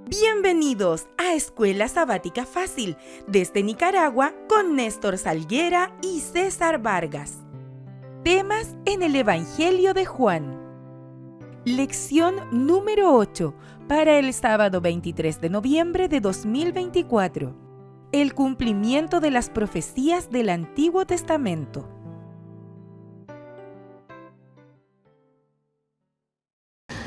Bienvenidos a Escuela Sabática Fácil desde Nicaragua con Néstor Salguera y César Vargas. Temas en el Evangelio de Juan. Lección número 8 para el sábado 23 de noviembre de 2024. El cumplimiento de las profecías del Antiguo Testamento.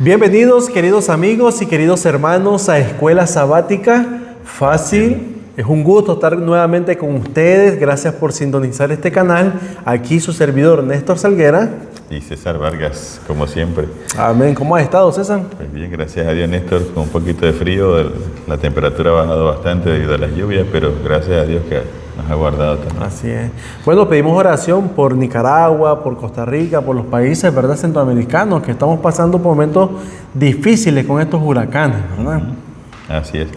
Bienvenidos, queridos amigos y queridos hermanos, a Escuela Sabática Fácil. Es un gusto estar nuevamente con ustedes. Gracias por sintonizar este canal. Aquí su servidor Néstor Salguera. Y César Vargas, como siempre. Amén. ¿Cómo has estado, César? Pues bien, gracias a Dios, Néstor, con un poquito de frío. La temperatura ha bajado bastante debido a las lluvias, pero gracias a Dios que nos ha guardado también. Así es. Bueno, pedimos oración por Nicaragua, por Costa Rica, por los países, ¿verdad?, centroamericanos, que estamos pasando por momentos difíciles con estos huracanes, ¿verdad? Así es.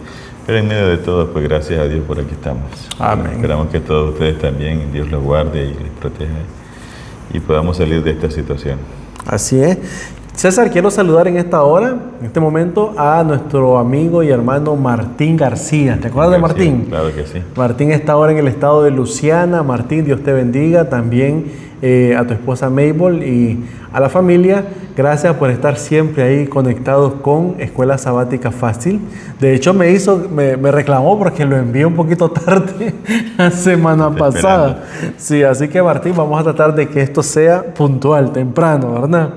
Pero en medio de todo, pues gracias a Dios por aquí estamos. Amén. Esperamos que todos ustedes también, Dios los guarde y les proteja y podamos salir de esta situación. Así es. César, quiero saludar en esta hora, en este momento, a nuestro amigo y hermano Martín García. ¿Te acuerdas de Martín? Claro que sí. Martín está ahora en el estado de Luisiana. Martín, Dios te bendiga. También a tu esposa Mabel y a la familia. Gracias por estar siempre ahí conectados con Escuela Sabática Fácil. De hecho, me reclamó porque lo envié un poquito tarde la semana pasada. Sí, así que Martín, vamos a tratar de que esto sea puntual, temprano, ¿verdad?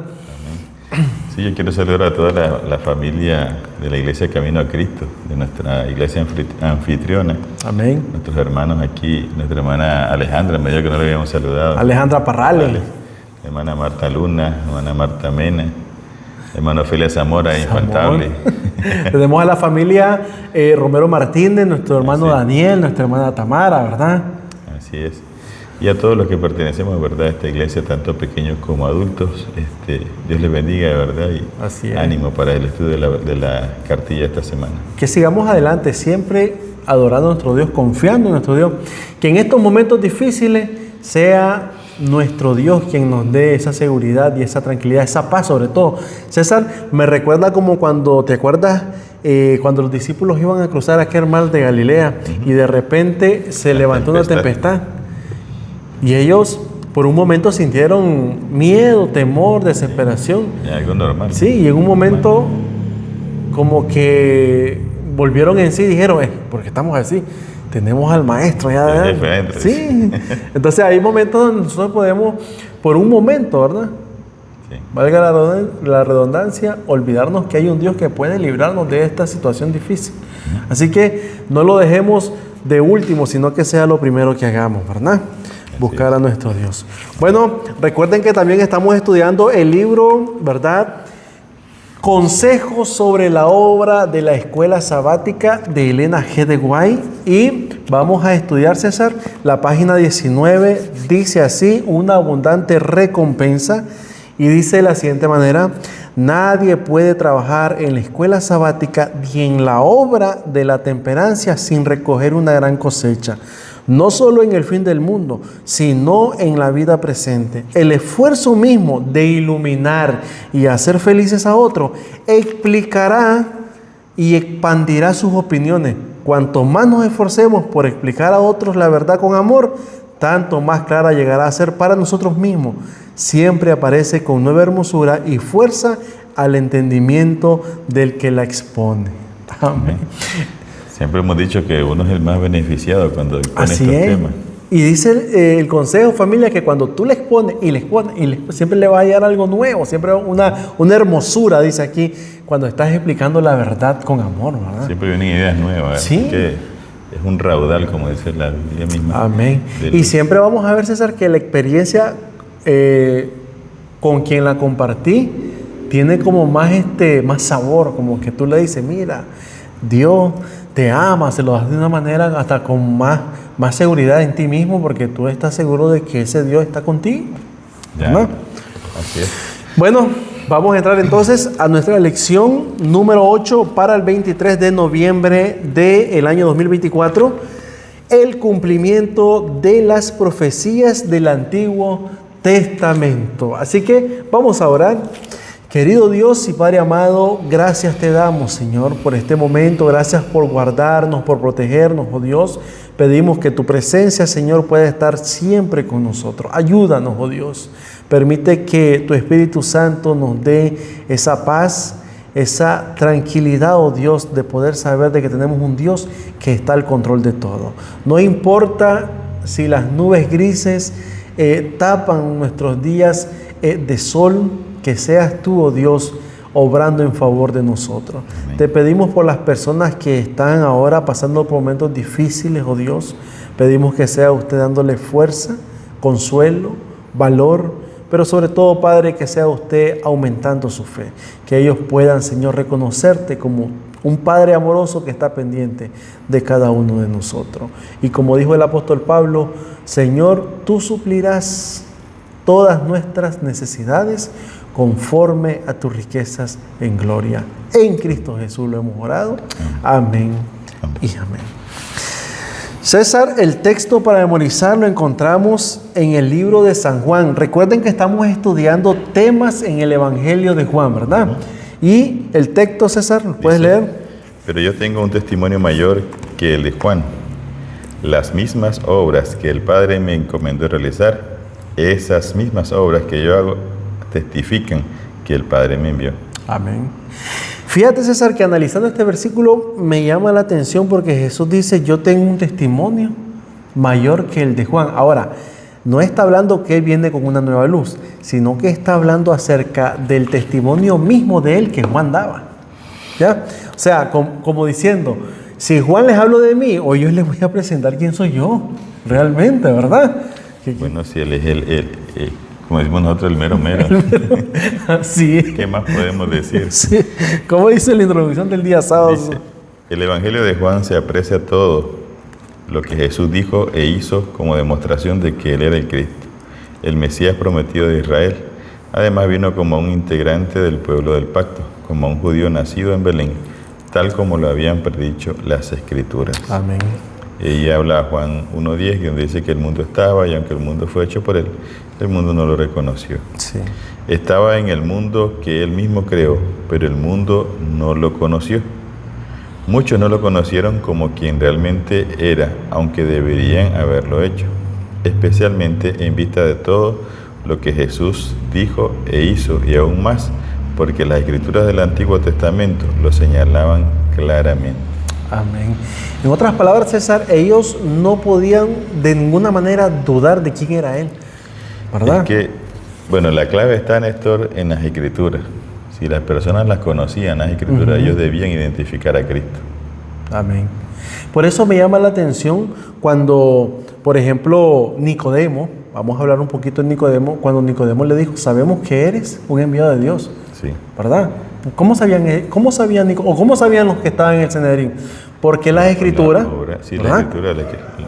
Sí, yo quiero saludar a toda la familia de la Iglesia Camino a Cristo, de nuestra iglesia anfitriona. Amén. Nuestros hermanos aquí, nuestra hermana Alejandra, me dijo que no le habíamos saludado. Alejandra Parrales. Hermana Marta Luna, hermana Marta Mena, hermano Félix Zamora, infaltable. Tenemos a la familia Romero Martínez, nuestro hermano Daniel, nuestra hermana Tamara, ¿verdad? Así es. Y a todos los que pertenecemos, ¿verdad?, a esta iglesia, tanto pequeños como adultos, Dios les bendiga, ¿verdad? Y ánimo para el estudio de la cartilla esta semana. Que sigamos adelante, siempre adorando a nuestro Dios, confiando en nuestro Dios. Que en estos momentos difíciles sea nuestro Dios quien nos dé esa seguridad y esa tranquilidad, esa paz sobre todo. César, me recuerda como cuando, ¿te acuerdas? Cuando los discípulos iban a cruzar aquel mar de Galilea y de repente se levantó una tempestad. Y ellos por un momento sintieron miedo, temor, desesperación. Es algo normal. Sí, y en un momento como que volvieron en sí y dijeron, ¿por qué estamos así? Tenemos al maestro ya. Sí. Entonces hay momentos donde nosotros podemos, por un momento, ¿verdad? Sí. Valga la redundancia, olvidarnos que hay un Dios que puede librarnos de esta situación difícil. Así que no lo dejemos de último, sino que sea lo primero que hagamos, ¿verdad? Buscar a nuestro Dios. Bueno, recuerden que también estamos estudiando el libro, ¿verdad?, Consejos sobre la obra de la Escuela Sabática de Elena G. de White. Y vamos a estudiar, César, la página 19. Dice así: una abundante recompensa. Y dice de la siguiente manera: nadie puede trabajar en la escuela sabática ni en la obra de la temperancia sin recoger una gran cosecha. No solo en el fin del mundo, sino en la vida presente. El esfuerzo mismo de iluminar y hacer felices a otros explicará y expandirá sus opiniones. Cuanto más nos esforcemos por explicar a otros la verdad con amor, tanto más clara llegará a ser para nosotros mismos. Siempre aparece con nueva hermosura y fuerza al entendimiento del que la expone. Amén. Siempre hemos dicho que uno es el más beneficiado cuando expone estos temas. Y dice el consejo, familia, que cuando tú le expones siempre le va a hallar algo nuevo, siempre una hermosura, dice aquí, cuando estás explicando la verdad con amor, ¿verdad? Siempre vienen ideas nuevas. Sí. Que es un raudal, como dice la Biblia misma. Amén. Y siempre vamos a ver, César, que la experiencia con quien la compartí tiene como más sabor, como que tú le dices, mira, Dios te ama, se lo das de una manera hasta con más seguridad en ti mismo, porque tú estás seguro de que ese Dios está contigo. ¿No? Así es. Bueno, vamos a entrar entonces a nuestra lección número 8 para el 23 de noviembre del año 2024. El cumplimiento de las profecías del Antiguo Testamento. Así que vamos a orar. Querido Dios y Padre amado, gracias te damos, Señor, por este momento. Gracias por guardarnos, por protegernos, oh Dios. Pedimos que tu presencia, Señor, pueda estar siempre con nosotros. Ayúdanos, oh Dios. Permite que tu Espíritu Santo nos dé esa paz, esa tranquilidad, oh Dios, de poder saber de que tenemos un Dios que está al control de todo. No importa si las nubes grises tapan nuestros días de sol, que seas tú, oh Dios, obrando en favor de nosotros. Amén. Te pedimos por las personas que están ahora pasando por momentos difíciles, oh Dios. Pedimos que sea usted dándole fuerza, consuelo, valor, pero sobre todo, Padre, que sea usted aumentando su fe. Que ellos puedan, Señor, reconocerte como un Padre amoroso que está pendiente de cada uno de nosotros. Y como dijo el apóstol Pablo, Señor, tú suplirás todas nuestras necesidades conforme a tus riquezas en gloria. En Cristo Jesús lo hemos orado. Amén y amén. César, el texto para memorizar lo encontramos en el libro de San Juan. Recuerden que estamos estudiando temas en el Evangelio de Juan, ¿verdad? Y el texto, César, ¿lo puedes leer? Pero yo tengo un testimonio mayor que el de Juan. Las mismas obras que el Padre me encomendó realizar, esas mismas obras que yo hago, testifican que el Padre me envió. Amén. Fíjate, César, que analizando este versículo me llama la atención porque Jesús dice, yo tengo un testimonio mayor que el de Juan. Ahora, no está hablando que él viene con una nueva luz, sino que está hablando acerca del testimonio mismo de él que Juan daba. ¿Ya? O sea, como diciendo, si Juan les hablo de mí, hoy yo les voy a presentar quién soy yo, realmente, ¿verdad? Bueno, si él es como decimos nosotros, el mero mero. Sí. ¿Qué más podemos decir? Sí. ¿Cómo dice la introducción del día sábado? Dice, el Evangelio de Juan se aprecia todo lo que Jesús dijo e hizo como demostración de que Él era el Cristo, el Mesías prometido de Israel. Además vino como un integrante del pueblo del pacto, como un judío nacido en Belén, tal como lo habían predicho las Escrituras. Amén. Y habla Juan 1:10, donde dice que el mundo estaba y aunque el mundo fue hecho por Él, el mundo no lo reconoció. Sí. Estaba en el mundo que Él mismo creó, pero el mundo no lo conoció. Muchos no lo conocieron como quien realmente era, aunque deberían haberlo hecho, especialmente en vista de todo lo que Jesús dijo e hizo, y aún más, porque las Escrituras del Antiguo Testamento lo señalaban claramente. Amén. En otras palabras, César, ellos no podían de ninguna manera dudar de quién era Él, ¿verdad? Es que, bueno, la clave está, Néstor, en las Escrituras. Si las personas las conocían, las Escrituras, ellos debían identificar a Cristo. Amén. Por eso me llama la atención cuando, por ejemplo, Nicodemo, vamos a hablar un poquito de Nicodemo, cuando Nicodemo le dijo, sabemos que eres un enviado de Dios, sí, ¿verdad? ¿Cómo sabían los que estaban en el Sanedrín? Porque las Escrituras...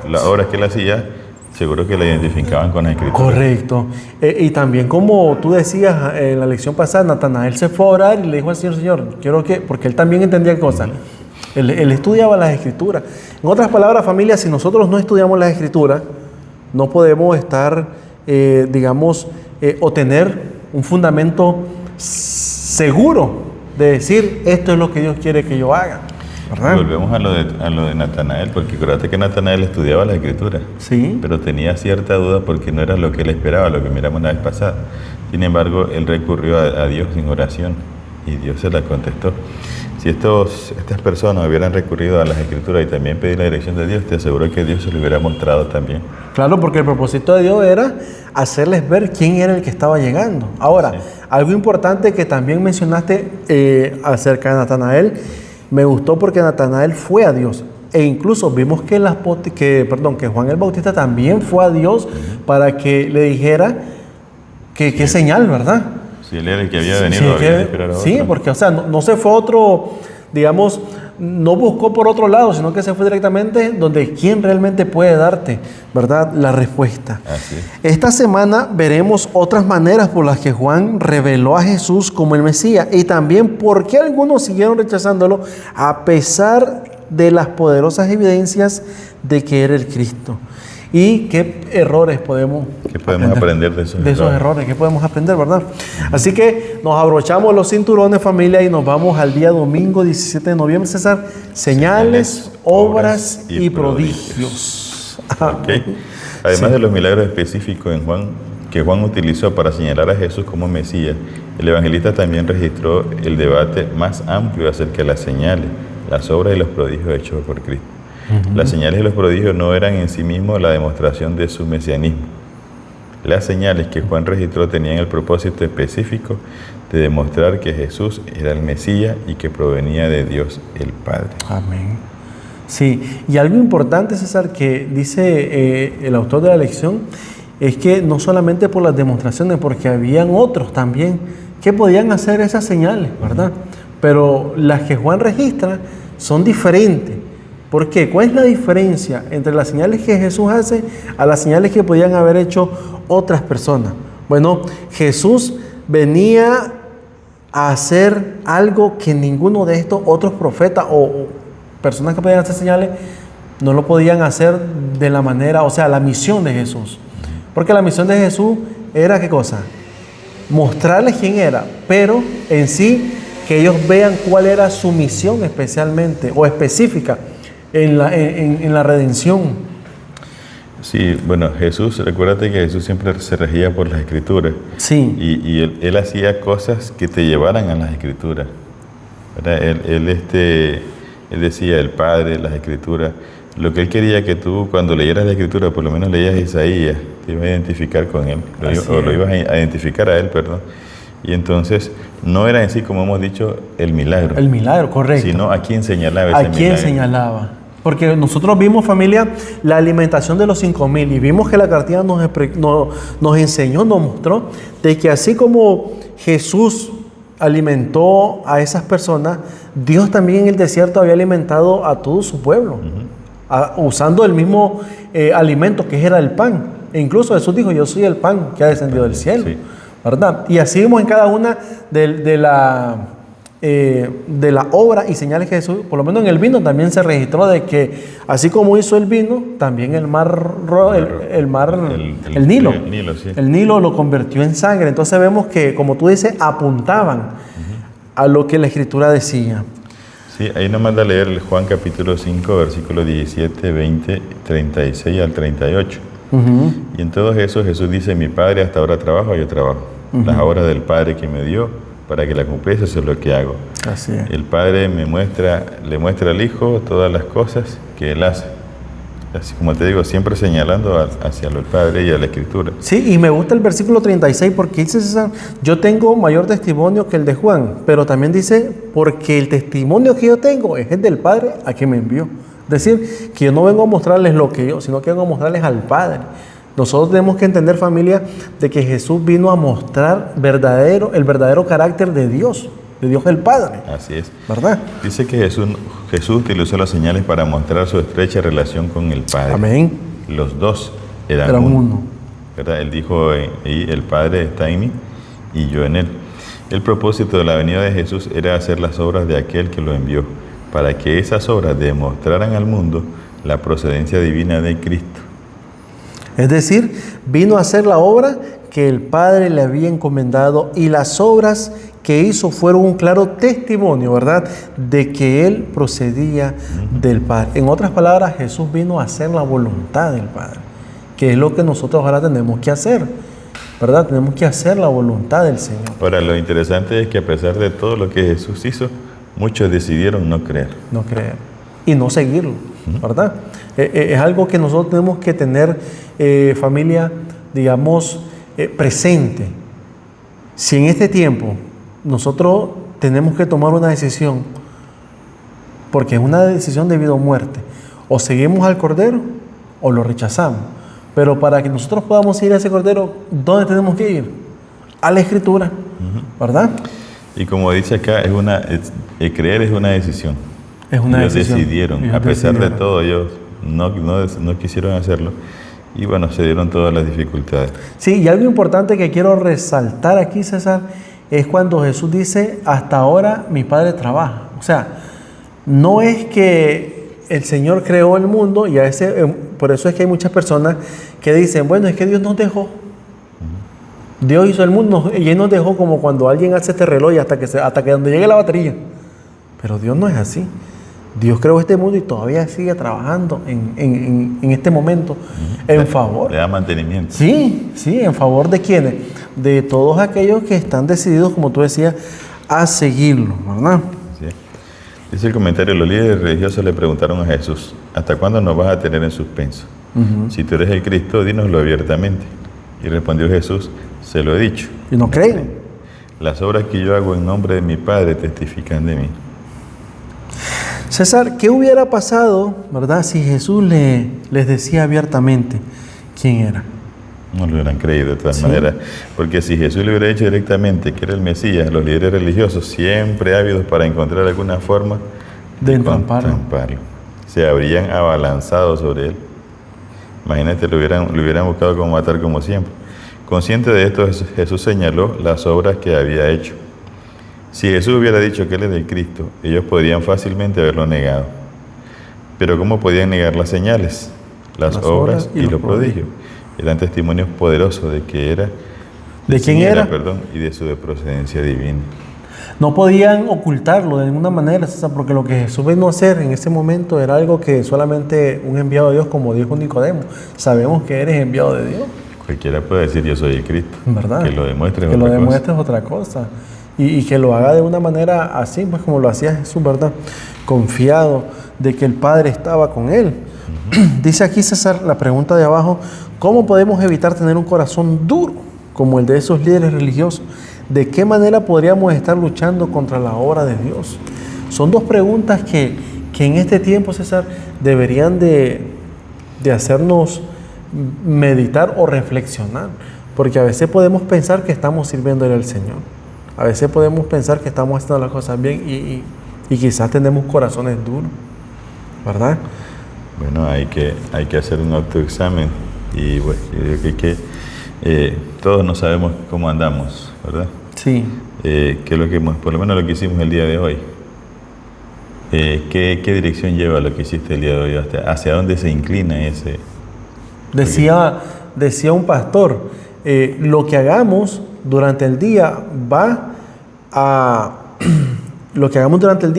Las obras que él hacía, seguro que la identificaban con las Escrituras. Correcto. Y también, como tú decías en la lección pasada, Natanael se fue a orar y le dijo al Señor, quiero que... Porque él también entendía cosas. Él estudiaba las Escrituras. En otras palabras, familia, si nosotros no estudiamos las Escrituras, no podemos estar, o tener un fundamento seguro de decir, esto es lo que Dios quiere que yo haga. ¿Verdad? Volvemos a lo de Natanael, porque acuérdate que Natanael estudiaba las Escrituras, sí, pero tenía cierta duda porque no era lo que él esperaba, lo que miramos la vez pasada. Sin embargo, él recurrió a Dios en oración y Dios se la contestó. Si estas personas hubieran recurrido a las Escrituras y también pedir la dirección de Dios, te aseguro que Dios se lo hubiera mostrado también. Claro, porque el propósito de Dios era hacerles ver quién era el que estaba llegando. Ahora, algo importante que también mencionaste acerca de Natanael, me gustó porque Natanael fue a Dios. E incluso vimos que Juan el Bautista también fue a Dios para que le dijera qué señal, ¿verdad? Si él era el que había venido, había esperado a otro. Sí, porque no se fue otro, no buscó por otro lado, sino que se fue directamente donde quién realmente puede darte, ¿verdad?, la respuesta. Así es. Esta semana veremos otras maneras por las que Juan reveló a Jesús como el Mesías y también por qué algunos siguieron rechazándolo a pesar de las poderosas evidencias de que era el Cristo. y qué errores podemos aprender de esos errores. ¿Qué podemos aprender, verdad? Así que nos abrochamos los cinturones, familia, y nos vamos al día domingo 17 de noviembre, César. Señales, obras y prodigios. Okay. Además de los milagros específicos que Juan utilizó para señalar a Jesús como Mesías, el evangelista también registró el debate más amplio acerca de las señales, las obras y los prodigios hechos por Cristo. Las señales y los prodigios no eran en sí mismos la demostración de su mesianismo. Las señales que Juan registró tenían el propósito específico de demostrar que Jesús era el Mesías y que provenía de Dios el Padre. Amén. Sí, y algo importante, César, que dice el autor de la lección, es que no solamente por las demostraciones, porque habían otros también que podían hacer esas señales, ¿verdad? Pero las que Juan registra son diferentes. ¿Por qué? ¿Cuál es la diferencia entre las señales que Jesús hace a las señales que podían haber hecho otras personas? Bueno, Jesús venía a hacer algo que ninguno de estos otros profetas o personas que podían hacer señales no lo podían hacer de la manera, o sea, la misión de Jesús. Porque la misión de Jesús era, ¿qué cosa? Mostrarles quién era, pero en sí que ellos vean cuál era su misión especialmente o específica en la redención. Sí, bueno, Jesús, recuérdate que Jesús siempre se regía por las Escrituras. Sí. Y él hacía cosas que te llevaran a las Escrituras. Él decía, el Padre, las Escrituras. Lo que él quería que tú, cuando leyeras la Escritura, por lo menos leías Isaías, te ibas a identificar con él, lo ibas a identificar a él, perdón. Y entonces, no era en sí, como hemos dicho, el milagro. El milagro, correcto. Sino a quién señalaba ese milagro. A quién señalaba. Porque nosotros vimos, familia, la alimentación de los 5,000 y vimos que la cartilla nos enseñó, nos mostró de que así como Jesús alimentó a esas personas, Dios también en el desierto había alimentado a todo su pueblo, usando el mismo alimento que era el pan. E incluso Jesús dijo, yo soy el pan que ha descendido del cielo, sí, ¿verdad? Y así vimos en cada una de la obra y señales que Jesús, por lo menos en el vino también se registró de que así como hizo el vino, también el Nilo, sí. El Nilo lo convirtió en sangre. Entonces vemos que, como tú dices, apuntaban a lo que la Escritura decía. Sí, ahí nos manda a leer el Juan capítulo 5, versículos 17, 20, 36 al 38. Y en todo eso Jesús dice, mi Padre hasta ahora trabaja, yo trabajo. Las obras del Padre que me dio, para que la cumpliese, eso es lo que hago. Así es. El Padre le muestra al Hijo todas las cosas que Él hace. Así como te digo, siempre señalando hacia el Padre y a la Escritura. Sí, y me gusta el versículo 36 porque dice César, yo tengo mayor testimonio que el de Juan, pero también dice, porque el testimonio que yo tengo es el del Padre a quien me envió. Es decir, que yo no vengo a mostrarles lo que yo, sino que vengo a mostrarles al Padre. Nosotros tenemos que entender, familia, de que Jesús vino a mostrar el verdadero carácter de Dios el Padre. Así es. ¿Verdad? Dice que Jesús utilizó las señales para mostrar su estrecha relación con el Padre. Amén. Los dos eran uno. ¿Verdad? Él dijo, el Padre está en mí y yo en Él. El propósito de la venida de Jesús era hacer las obras de aquel que lo envió, para que esas obras demostraran al mundo la procedencia divina de Cristo. Es decir, vino a hacer la obra que el Padre le había encomendado y las obras que hizo fueron un claro testimonio, ¿verdad?, de que Él procedía del Padre. En otras palabras, Jesús vino a hacer la voluntad del Padre, que es lo que nosotros ahora tenemos que hacer, ¿verdad? Tenemos que hacer la voluntad del Señor. Ahora, lo interesante es que a pesar de todo lo que Jesús hizo, muchos decidieron no creer. No creer y no seguirlo, ¿verdad? Es algo que nosotros tenemos que tener, familia, digamos, presente. Si en este tiempo nosotros tenemos que tomar una decisión, porque es una decisión de vida o muerte, o seguimos al Cordero o lo rechazamos. Pero para que nosotros podamos ir a ese Cordero, ¿dónde tenemos que ir? A la Escritura, ¿verdad? Y como dice acá, creer es una decisión. Es una decisión. Decidieron, a pesar de todo, ellos no quisieron hacerlo. Y bueno, se dieron todas las dificultades. Sí, y algo importante que quiero resaltar aquí, César, es cuando Jesús dice, hasta ahora mi Padre trabaja. O sea, no es que el Señor creó el mundo y por eso es que hay muchas personas que dicen, bueno, es que Dios nos dejó. Dios hizo el mundo y Él nos dejó como cuando alguien hace este reloj hasta que donde llegue la batería. Pero Dios no es así. Dios creó este mundo y todavía sigue trabajando en este momento en favor. Le da mantenimiento. Sí, en favor de ¿quiénes? De todos aquellos que están decididos, como tú decías, a seguirlo, ¿verdad? Sí. Dice el comentario, los líderes religiosos le preguntaron a Jesús, ¿hasta cuándo nos vas a tener en suspenso? Si tú eres el Cristo, dínoslo abiertamente. Y respondió Jesús, se lo he dicho. Y no creen. Las obras que yo hago en nombre de mi Padre testifican de mí. César, ¿qué hubiera pasado, verdad, si Jesús les decía abiertamente quién era? No lo hubieran creído de todas maneras. Porque si Jesús le hubiera dicho directamente que era el Mesías, los líderes religiosos, siempre ávidos para encontrar alguna forma de entramparlo, se habrían abalanzado sobre él. Imagínate, lo hubieran buscado como matar como siempre. Consciente de esto, Jesús señaló las obras que había hecho. Si Jesús hubiera dicho que Él es el Cristo, ellos podrían fácilmente haberlo negado. Pero ¿cómo podían negar las señales, las obras y los prodigios? Eran testimonios poderosos de que era, ¿de quién era? Y de su procedencia divina. No podían ocultarlo de ninguna manera, César, porque lo que Jesús vino a hacer en ese momento era algo que solamente un enviado de Dios, como dijo Nicodemo, sabemos que eres enviado de Dios. Cualquiera puede decir yo soy el Cristo. ¿Verdad? Que lo demuestre es otra cosa. Y que lo haga de una manera así, pues como lo hacía Jesús, ¿verdad? Confiado de que el Padre estaba con él. Dice aquí César, la pregunta de abajo, ¿cómo podemos evitar tener un corazón duro como el de esos líderes religiosos? ¿De qué manera podríamos estar luchando contra la obra de Dios? Son dos preguntas que en este tiempo, César, deberían de hacernos meditar o reflexionar, porque a veces podemos pensar que estamos sirviéndole al Señor. A veces podemos pensar que estamos haciendo las cosas bien y quizás tenemos corazones duros, ¿verdad? Bueno, hay que hacer un autoexamen y bueno, yo creo que todos no sabemos cómo andamos, ¿verdad? Sí. ¿Qué es lo que por lo menos lo que hicimos el día de hoy? ¿Qué dirección lleva lo que hiciste el día de hoy? ¿Hacia dónde se inclina ese? Decía un pastor, lo que hagamos durante el día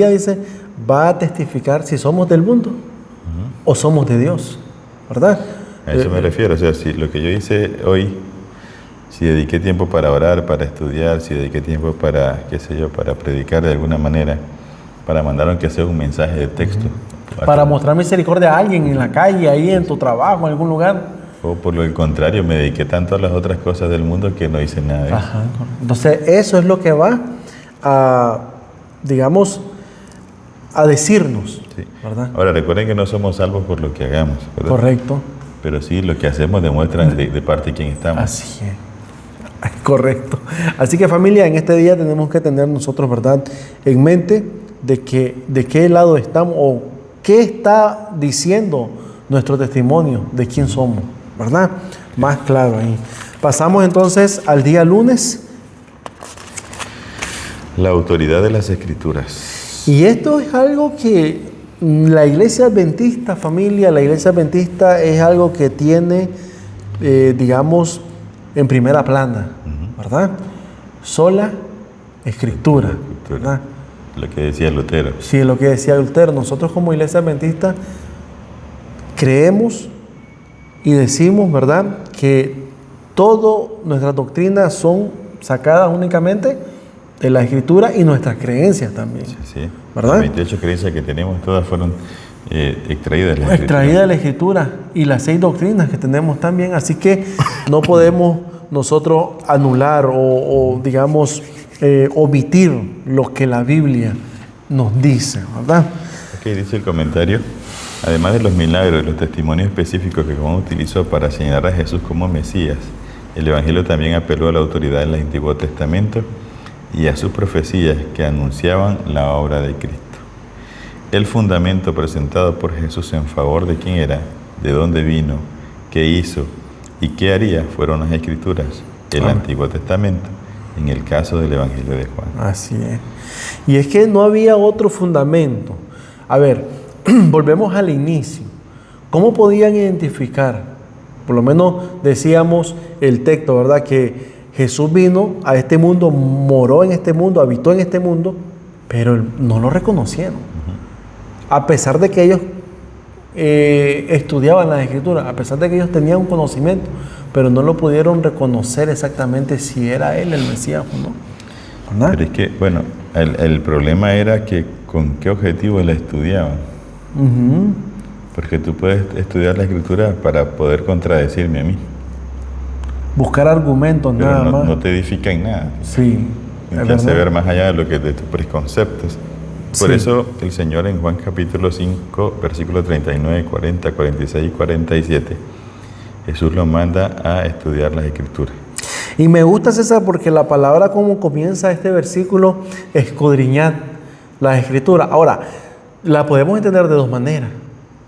dice, va a testificar si somos del mundo o somos de Dios, ¿verdad? A eso me refiero, o sea, si lo que yo hice hoy, si dediqué tiempo para orar, para estudiar, si dediqué tiempo para, para predicar de alguna manera, para mandar aunque sea un mensaje de texto. Para mostrar misericordia a alguien en la calle, ahí en tu trabajo, en algún lugar. O por lo contrario, me dediqué tanto a las otras cosas del mundo que no hice nada de eso. Ajá. Entonces, eso es lo que va a, digamos, a decirnos, sí, ¿verdad? Ahora, recuerden que no somos salvos por lo que hagamos, ¿verdad? Correcto. Pero sí, lo que hacemos demuestra de parte de quién estamos. Así es. Correcto. Así que, familia, en este día tenemos que tener nosotros, ¿verdad?, en mente de qué lado estamos o qué está diciendo nuestro testimonio de quién somos, ¿verdad? Más claro ahí. Pasamos entonces al día lunes. La autoridad de las Escrituras. Y esto es algo que la Iglesia Adventista, familia, la Iglesia Adventista es algo que tiene, digamos, en primera plana, ¿verdad? Sola Escritura, ¿verdad? Lo que decía Lutero. Sí, lo que decía Lutero. Nosotros como Iglesia Adventista creemos y decimos, ¿verdad?, que todas nuestras doctrinas son sacadas únicamente de la Escritura y nuestras creencias también. Sí. ¿Verdad? Las 28 creencias que tenemos, todas fueron extraídas de la Escritura. Extraídas de la Escritura y las 6 doctrinas que tenemos también. Así que no podemos nosotros anular o digamos, omitir lo que la Biblia nos dice, ¿verdad? Ok, dice el comentario. Además de los milagros y los testimonios específicos que Juan utilizó para señalar a Jesús como Mesías, el Evangelio también apeló a la autoridad del Antiguo Testamento y a sus profecías que anunciaban la obra de Cristo. El fundamento presentado por Jesús en favor de quién era, de dónde vino, qué hizo y qué haría fueron las Escrituras, el Antiguo Testamento, en el caso del Evangelio de Juan. Así es. Y es que no había otro fundamento. A ver, volvemos al inicio. ¿Cómo podían identificar? Por lo menos decíamos el texto, ¿verdad? Que Jesús vino a este mundo, moró en este mundo, habitó en este mundo, pero no lo reconocieron. A pesar de que ellos estudiaban las Escrituras, a pesar de que ellos tenían un conocimiento, pero no lo pudieron reconocer exactamente si era él el Mesías o no. ¿Verdad? Pero es que, bueno, el problema era que con qué objetivo la estudiaban. Porque tú puedes estudiar la Escritura para poder contradecirme a mí. Buscar argumentos, pero nada más. No te edifica en nada. Sí. No te hace ver más allá de lo que de tus preconceptos. Por eso el Señor en Juan capítulo 5, versículos 39, 40, 46 y 47, Jesús lo manda a estudiar las Escrituras. Y me gusta, César, porque la palabra como comienza este versículo, escudriñad las Escrituras. Ahora, la podemos entender de dos maneras.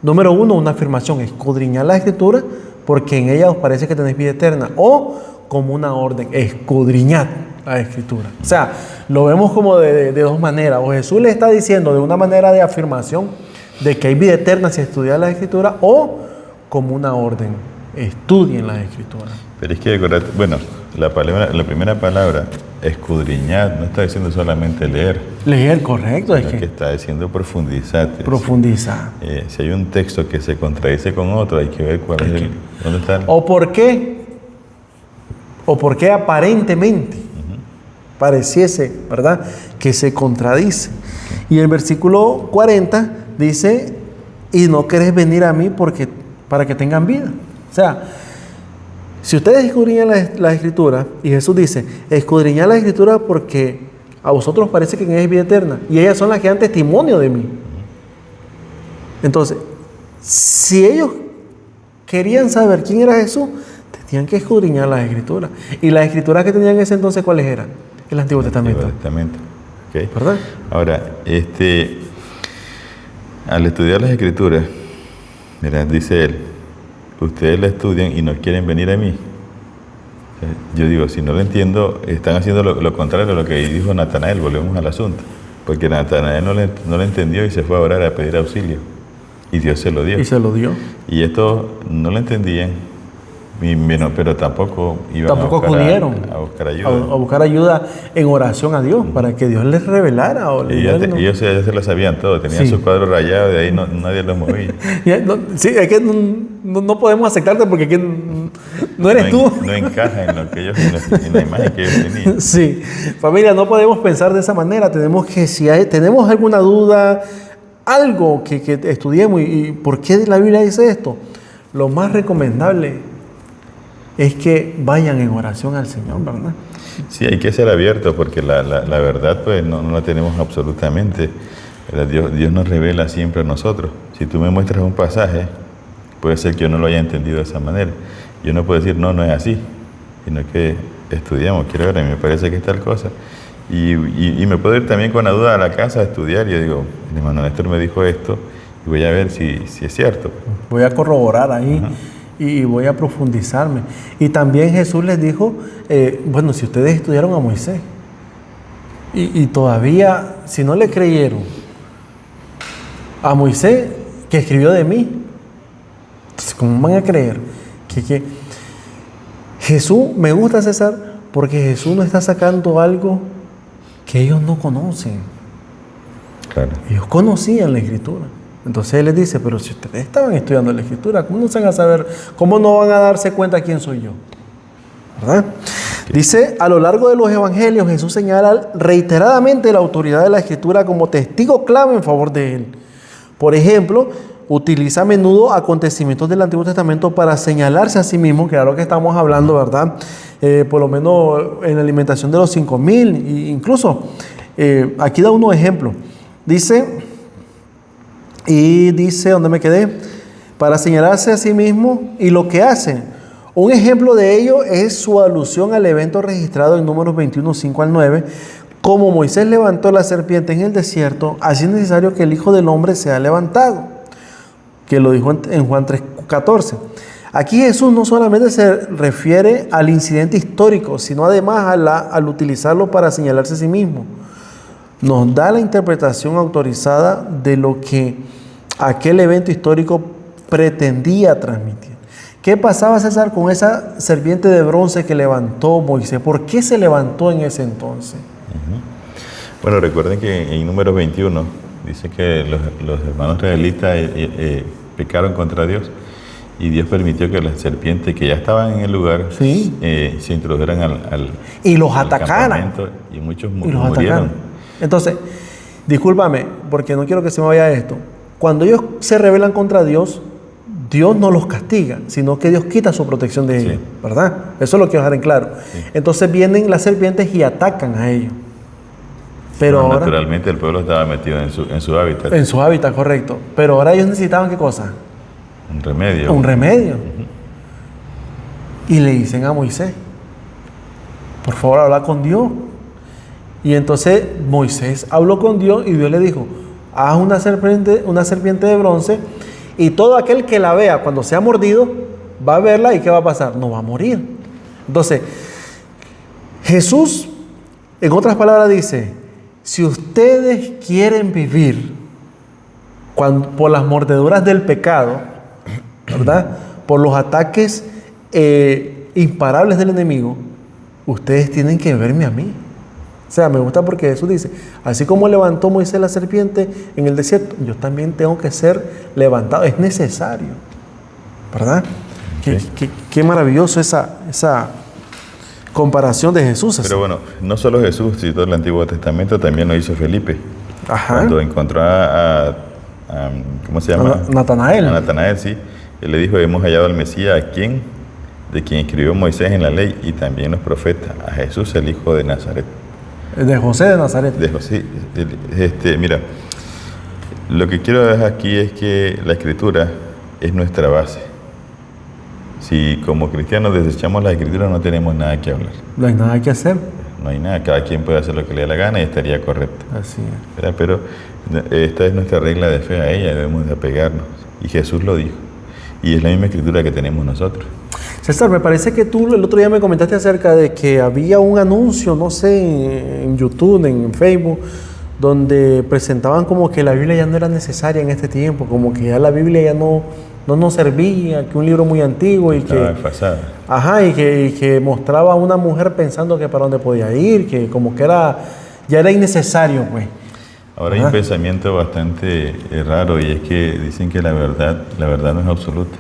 Número uno, una afirmación, escudriñad las Escrituras porque en ellas os parece que tenéis vida eterna. O como una orden, escudriñad la Escritura. O sea, lo vemos como de dos maneras. O Jesús le está diciendo de una manera de afirmación de que hay vida eterna si estudian la Escritura, o como una orden, estudien las Escrituras. Pero es que, bueno, la primera palabra, escudriñar, no está diciendo solamente leer. Leer, correcto. Es que está diciendo profundizar. Profundizar. Si hay un texto que se contradice con otro, hay que ver cuál es dónde está el... ¿O por qué aparentemente pareciese, ¿verdad?, que se contradice? Y el versículo 40 dice, y no querés venir a mí para que tengan vida. O sea, si ustedes escudriñan la Escritura, y Jesús dice, escudriñad la Escritura porque a vosotros parece que es vida eterna, y ellas son las que dan testimonio de mí. Entonces, si ellos querían saber quién era Jesús, tenían que escudriñar las Escrituras. Y las Escrituras que tenían en ese entonces, ¿cuáles eran? El Antiguo Testamento. Antiguo Testamento. Okay. ¿Verdad? Ahora, al estudiar las Escrituras, mira, dice él, ustedes la estudian y no quieren venir a mí. Yo digo, si no lo entiendo, están haciendo lo contrario a lo que dijo Natanael. Volvemos al asunto. Porque Natanael no lo entendió y se fue a orar a pedir auxilio. Y Dios se lo dio. Y se lo dio. Y estos no lo entendían, pero tampoco iban acudieron a buscar ayuda. A buscar ayuda en oración a Dios, para que Dios les revelara. Ellos ya se lo sabían todo, tenían su cuadro rayado, de ahí nadie los movía. Sí, es que no podemos aceptarte porque no eres tú. No encaja en lo que ellos, en la imagen que ellos tenían. Sí, familia, no podemos pensar de esa manera. Tenemos que, si tenemos alguna duda, algo que estudiemos y por qué la Biblia dice esto, lo más recomendable es que vayan en oración al Señor, ¿verdad? Sí, hay que ser abiertos porque la verdad pues no la tenemos absolutamente. Dios nos revela siempre a nosotros. Si tú me muestras un pasaje, puede ser que yo no lo haya entendido de esa manera. Yo no puedo decir, no es así, sino que estudiamos, quiero ver, me parece que es tal cosa. Y me puedo ir también con la duda a la casa a estudiar. Y yo digo, el hermano Néstor me dijo esto y voy a ver si es cierto. Voy a corroborar ahí. Y voy a profundizarme. Y también Jesús les dijo, bueno, si ustedes estudiaron a Moisés y todavía, si no le creyeron a Moisés que escribió de mí, entonces ¿cómo van a creer? Que Jesús, me gusta, César, porque Jesús no está sacando algo que ellos no conocen. Claro. Ellos conocían la Escritura. Entonces Él les dice, pero si ustedes estaban estudiando la Escritura, ¿cómo no se van a saber, cómo no van a darse cuenta quién soy yo? ¿Verdad? Okay. Dice, a lo largo de los evangelios, Jesús señala reiteradamente la autoridad de la Escritura como testigo clave en favor de Él. Por ejemplo, utiliza a menudo acontecimientos del Antiguo Testamento para señalarse a sí mismo, que era lo que estamos hablando, ¿verdad? Por lo menos en la alimentación de los 5,000, e incluso, aquí da unos ejemplos. Dice, ¿dónde me quedé? Para señalarse a sí mismo y lo que hace. Un ejemplo de ello es su alusión al evento registrado en Números 21, 5 al 9. Como Moisés levantó la serpiente en el desierto, así es necesario que el Hijo del Hombre sea levantado. Que lo dijo en Juan 3:14. Aquí Jesús no solamente se refiere al incidente histórico, sino además al utilizarlo para señalarse a sí mismo. Nos da la interpretación autorizada de lo que aquel evento histórico pretendía transmitir. ¿Qué pasaba, César, con esa serpiente de bronce que levantó Moisés? ¿Por qué se levantó en ese entonces? Bueno, recuerden que en Números 21 dice que los hermanos israelitas pecaron contra Dios y Dios permitió que las serpientes que ya estaban en el lugar sí. Se introdujeran al y los atacaran. Y muchos murieron. Entonces, discúlpame, porque no quiero que se me vaya esto. Cuando ellos se rebelan contra Dios, Dios no los castiga, sino que Dios quita su protección de ellos, ¿verdad? Eso es lo que quiero dejar en claro. Sí. Entonces vienen las serpientes y atacan a ellos. Pero ahora, naturalmente el pueblo estaba metido en su hábitat. En su hábitat, correcto. Pero ahora ellos necesitaban ¿qué cosa? Un remedio. Un remedio. Y le dicen a Moisés, por favor, habla con Dios. Y entonces Moisés habló con Dios y Dios le dijo, haz una serpiente de bronce y todo aquel que la vea cuando sea mordido va a verla y ¿qué va a pasar? No va a morir. Entonces, Jesús, en otras palabras, dice, si ustedes quieren vivir por las mordeduras del pecado, ¿verdad? Por los ataques imparables del enemigo, ustedes tienen que verme a mí. O sea, me gusta porque Jesús dice, así como levantó Moisés la serpiente en el desierto, yo también tengo que ser levantado. Es necesario, ¿verdad? Okay. Qué maravilloso esa comparación de Jesús. Pero bueno, no solo Jesús, sino todo el Antiguo Testamento también lo hizo Felipe. Ajá. Cuando encontró a ¿cómo se llama? Natanael. A Natanael, sí. Él le dijo, hemos hallado al Mesías, de quien escribió Moisés en la ley y también los profetas, a Jesús, el hijo de Nazaret. De José de Nazaret. De José. Mira, lo que quiero dejar aquí es que la Escritura es nuestra base. Si como cristianos desechamos la Escritura, no tenemos nada que hablar. No hay nada que hacer. No hay nada, cada quien puede hacer lo que le dé la gana y estaría correcto. Así es. ¿Verdad? Pero esta es nuestra regla de fe, a ella debemos de apegarnos. Y Jesús lo dijo. Y es la misma Escritura que tenemos nosotros. César, me parece que tú el otro día me comentaste acerca de que había un anuncio, no sé, en YouTube, en Facebook, donde presentaban como que la Biblia ya no era necesaria en este tiempo, como que ya la Biblia ya no nos servía, que un libro muy antiguo y estaba que... desfasada. Ajá, y que mostraba a una mujer pensando que para dónde podía ir, que como que ya era innecesario, pues. Ahora hay un pensamiento bastante raro y es que dicen que la verdad no es absoluta.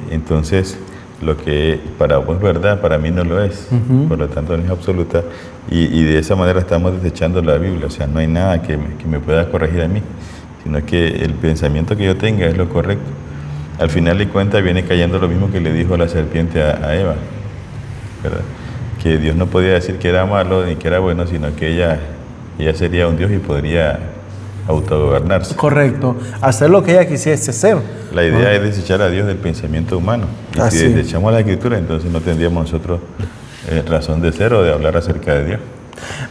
Entonces, lo que para vos es verdad, para mí no lo es. Por lo tanto, no es absoluta. Y de esa manera estamos desechando la Biblia. O sea, no hay nada que me pueda corregir a mí, sino que el pensamiento que yo tenga es lo correcto. Al final de cuentas viene cayendo lo mismo que le dijo la serpiente a Eva, ¿verdad? Que Dios no podía decir que era malo ni que era bueno, sino que ella sería un Dios y podría autogobernarse. Correcto, hacer lo que ella quisiese ser. La idea es desechar a Dios del pensamiento humano. Y así si desechamos la Escritura, entonces no tendríamos nosotros razón de ser o de hablar acerca de Dios.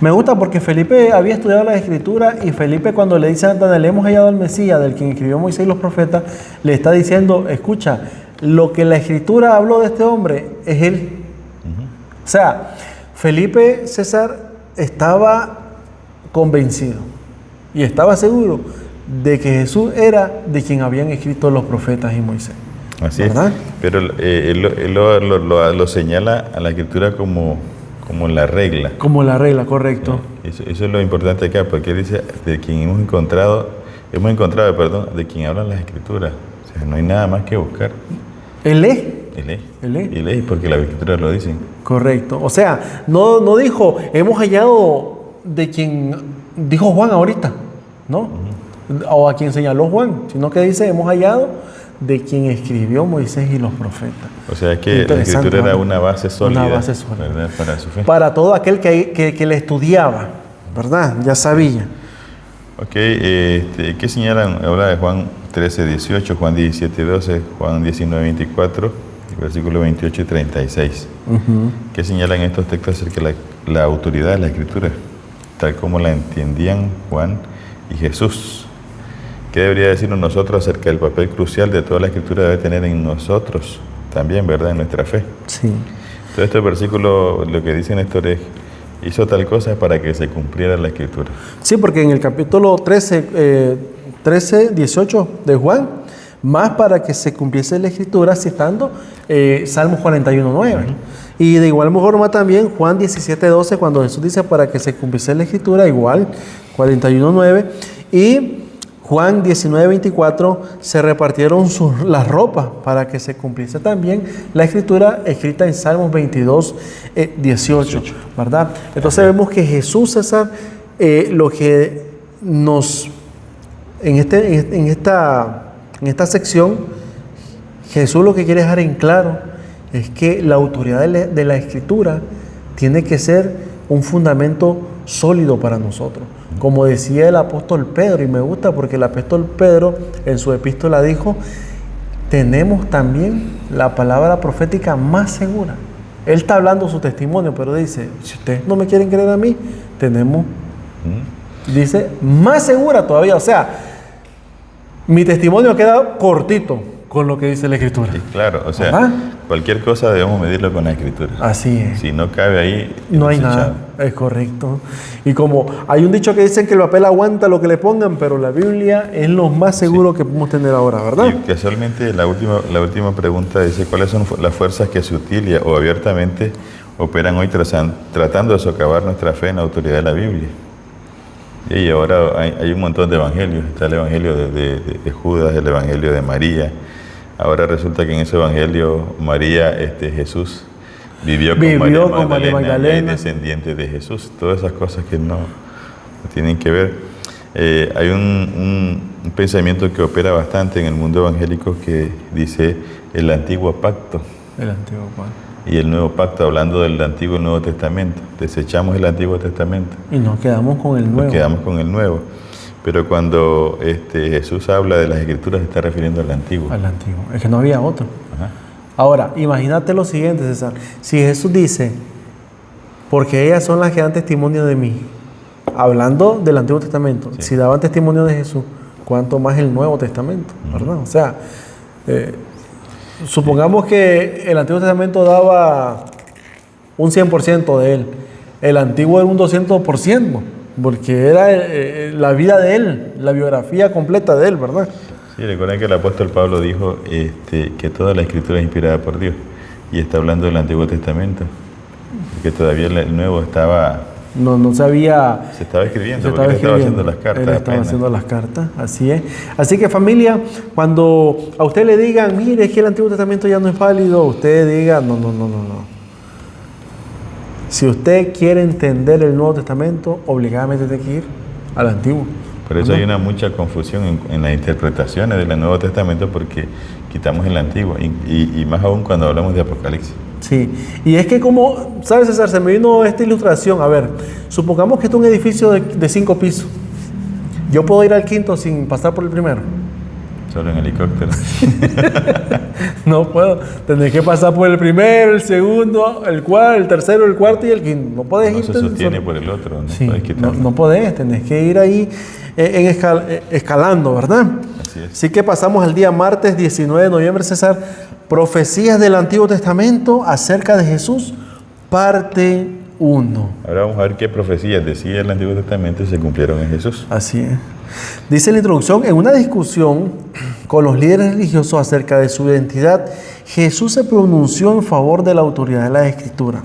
Me gusta porque Felipe había estudiado la Escritura y Felipe cuando le dice a Natanael, hemos hallado al Mesías, del quien escribió Moisés y los profetas, le está diciendo, escucha, lo que la Escritura habló de este hombre es él. O sea, Felipe, César, estaba convencido y estaba seguro de que Jesús era de quien habían escrito los profetas y Moisés. Así ¿verdad? Es, pero él lo señala a la Escritura como la regla. Como la regla, correcto. Eso es lo importante acá, porque él dice de quien hemos encontrado, de quien hablan las Escrituras. O sea, no hay nada más que buscar. Él es. Él es porque las Escrituras lo dicen. Correcto. O sea, no dijo, hemos hallado de quien dijo Juan ahorita, ¿no? O a quien señaló Juan, sino que dice, hemos hallado de quien escribió Moisés y los profetas. O sea que la Escritura era una base sólida, ¿verdad? Para su fe. Para todo aquel que le estudiaba, ¿verdad? Ya sabía. Ok, ¿qué señalan? Habla de Juan 13:18, Juan 17:12, Juan 19:24, versículos 28 y 36. ¿Qué señalan estos textos acerca de la autoridad de la Escritura, tal como la entendían Juan y Jesús? ¿Qué debería decirnos nosotros acerca del papel crucial de toda la Escritura debe tener en nosotros también, ¿verdad? En nuestra fe. Sí. Entonces, este versículo, lo que dice Néstor es, hizo tal cosa para que se cumpliera la Escritura. Sí, porque en el capítulo 13, 18 de Juan, más para que se cumpliese la Escritura, citando Salmos 41:9. Y de igual forma también Juan 17:12, cuando Jesús dice para que se cumpliese la Escritura, igual, 41:9. Y Juan 19:24, se repartieron las ropas para que se cumpliese también la Escritura escrita en Salmos 22:18, ¿verdad? Entonces vemos que Jesús, César, lo que nos, en esta sección, Jesús lo que quiere dejar en claro es que la autoridad de la Escritura tiene que ser un fundamento sólido para nosotros. Como decía el apóstol Pedro, y me gusta porque el apóstol Pedro en su epístola dijo, tenemos también la palabra profética más segura. Él está hablando su testimonio, pero dice, si ustedes no me quieren creer a mí, tenemos, dice, más segura todavía. O sea, mi testimonio queda cortito con lo que dice la Escritura. Sí, claro, o sea, cualquier cosa debemos medirlo con la Escritura. Así es. Si no cabe ahí, no hay nada. Es correcto. Y como hay un dicho que dicen que el papel aguanta lo que le pongan, pero la Biblia es lo más seguro que podemos tener ahora, ¿verdad? Y casualmente la última pregunta dice, ¿cuáles son las fuerzas que sutil o abiertamente operan hoy tratando de socavar nuestra fe en la autoridad de la Biblia? Y ahora hay un montón de evangelios. Está el evangelio de Judas, el evangelio de María. Ahora resulta que en ese evangelio María, Jesús vivió con María Magdalena, y descendientes de Jesús. Todas esas cosas que no tienen que ver. Hay un pensamiento que opera bastante en el mundo evangélico que dice el antiguo pacto. El antiguo pacto. Y el nuevo pacto, hablando del Antiguo y el Nuevo Testamento. Desechamos el Antiguo Testamento. Y nos quedamos con el Nuevo. Nos quedamos con el Nuevo. Pero cuando Jesús habla de las Escrituras, se está refiriendo al Antiguo. Al Antiguo. Es que no había otro. Ajá. Ahora, imagínate lo siguiente, César. Si Jesús dice, porque ellas son las que dan testimonio de mí, hablando del Antiguo Testamento, sí. Si daban testimonio de Jesús, ¿cuánto más el Nuevo Testamento? ¿Verdad? O sea, supongamos que el Antiguo Testamento daba un 100% de él. El Antiguo era un 200%, porque era la vida de él, la biografía completa de él, ¿verdad? Sí, recuerden que el apóstol Pablo dijo que toda la Escritura es inspirada por Dios. Y está hablando del Antiguo Testamento, porque todavía el Nuevo estaba... No sabía... Se estaba escribiendo, porque él estaba haciendo las cartas. Él estaba haciendo las cartas, así es. Así que, familia, cuando a usted le digan, mire, es que el Antiguo Testamento ya no es válido, usted diga, no. Si usted quiere entender el Nuevo Testamento, obligadamente tiene que ir al Antiguo. Por eso hay mucha confusión en las interpretaciones del Nuevo Testamento, porque quitamos el Antiguo, y más aún cuando hablamos de Apocalipsis. Sí, y es que como, ¿sabes, César? Se me vino esta ilustración. A ver, supongamos que esto es un edificio de 5 pisos. ¿Yo puedo ir al quinto sin pasar por el primero? Solo en helicóptero. No puedo. Tendré que pasar por el primero, el segundo, el tercero, el cuarto y el quinto. No puedes ir. No se sostiene por el otro. No, sí, no podés. Tenés que ir ahí escalando, ¿verdad? Así es. Así que pasamos al día martes 19 de noviembre, César. Profecías del Antiguo Testamento acerca de Jesús, parte 1. Ahora vamos a ver qué profecías decía el Antiguo Testamento y se cumplieron en Jesús. Así es. Dice la introducción, en una discusión con los líderes religiosos acerca de su identidad, Jesús se pronunció en favor de la autoridad de la Escritura.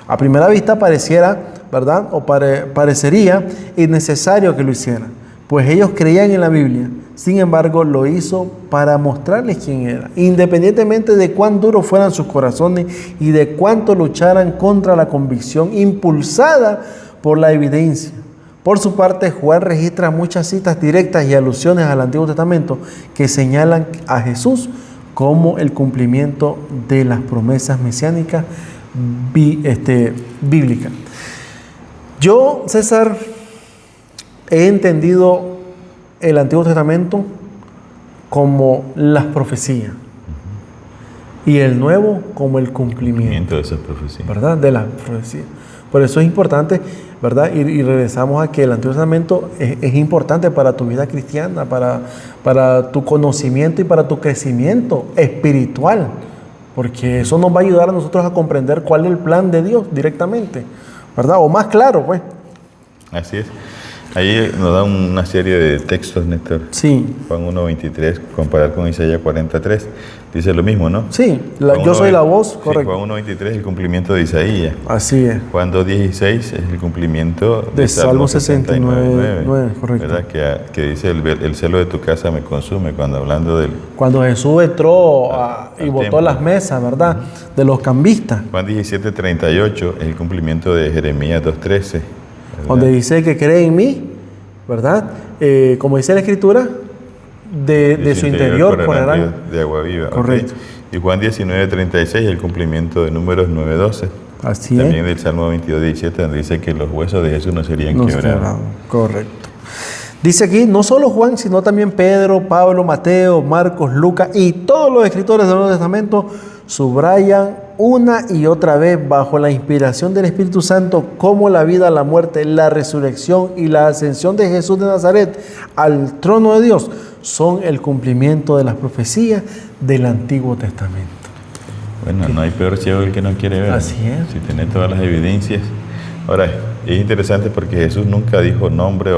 A primera vista pareciera, ¿verdad? O parecería innecesario que lo hiciera, pues ellos creían en la Biblia. Sin embargo, lo hizo para mostrarles quién era, independientemente de cuán duros fueran sus corazones y de cuánto lucharan contra la convicción impulsada por la evidencia. Por su parte, Juan registra muchas citas directas y alusiones al Antiguo Testamento que señalan a Jesús como el cumplimiento de las promesas mesiánicas bíblicas. Yo, César, he entendido el Antiguo Testamento como las profecías y el Nuevo como el cumplimiento de esas profecías, ¿verdad? De las profecías. Por eso es importante, ¿verdad? Y regresamos a que el Antiguo Testamento es importante para tu vida cristiana, para tu conocimiento y para tu crecimiento espiritual, porque eso nos va a ayudar a nosotros a comprender cuál es el plan de Dios directamente, ¿verdad? O más claro, pues. Así es. Ahí nos da una serie de textos, Néstor. Sí. Juan 1.23, comparar con Isaías 43. Dice lo mismo, ¿no? Sí, yo soy la voz, correcto. Sí, Juan 1.23 es el cumplimiento de Isaías. Así es. Juan 2.16 es el cumplimiento de Salmo 69, correcto. ¿Verdad? Que dice, el celo de tu casa me consume, cuando hablando del... Cuando Jesús entró y botó templo. las mesas, ¿verdad? De los cambistas. Juan 17.38 es el cumplimiento de Jeremías 2.13. Donde dice que cree en mí, ¿verdad? Como dice la Escritura, de su interior correrán de agua viva. Correcto. Okay. Y Juan 19.36 el cumplimiento de Números 9.12. Así También es. del Salmo 22.17, donde dice que los huesos de Jesús no serían quebrados. Correcto. Dice aquí, no solo Juan, sino también Pedro, Pablo, Mateo, Marcos, Lucas y todos los escritores del Nuevo Testamento subrayan una y otra vez bajo la inspiración del Espíritu Santo cómo la vida, la muerte, la resurrección y la ascensión de Jesús de Nazaret al trono de Dios son el cumplimiento de las profecías del Antiguo Testamento. Bueno, no hay peor ciego que el que no quiere ver. Así es. Si tiene todas las evidencias. Ahora, es interesante porque Jesús nunca dijo nombre,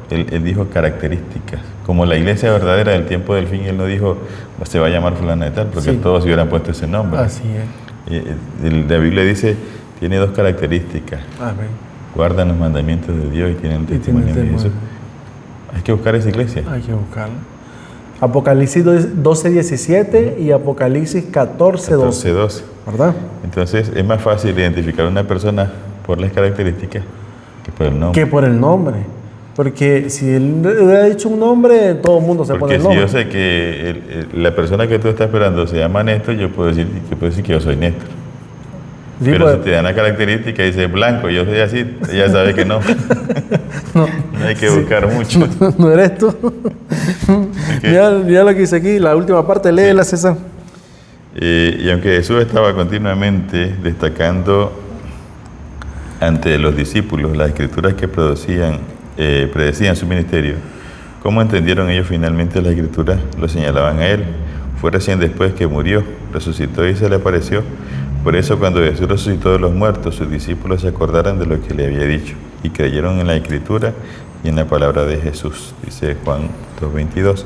él dijo características. Como la iglesia verdadera del tiempo del fin, él no dijo, se va a llamar fulana de tal, porque todos hubieran puesto ese nombre. Así es. La Biblia dice, tiene dos características. Amén. Guardan los mandamientos de Dios y tienen el testimonio de Jesús. Hay que buscar esa iglesia. Hay que buscarla. Apocalipsis 12:17 y Apocalipsis 14:12. ¿Verdad? Entonces, es más fácil identificar a una persona por las características que por el nombre. Porque si él hubiera dicho un nombre, todo el mundo se pone el nombre. Porque si yo sé que la persona que tú estás esperando se llama Néstor, yo puedo decir que yo soy Néstor. Sí, pero pues, si te dan una característica y dice blanco, yo soy así, ya sabe que no. No hay que buscar mucho. No eres tú. Mira lo que dice aquí, la última parte, léela, César. Y aunque Jesús estaba continuamente destacando ante los discípulos las escrituras que predecían su ministerio, ¿cómo entendieron ellos finalmente las escrituras? Lo señalaban a él. Fue recién después que murió, resucitó y se le apareció. Por eso cuando Jesús resucitó de los muertos, sus discípulos se acordaron de lo que le había dicho y creyeron en la escritura y en la palabra de Jesús, dice Juan 2.22.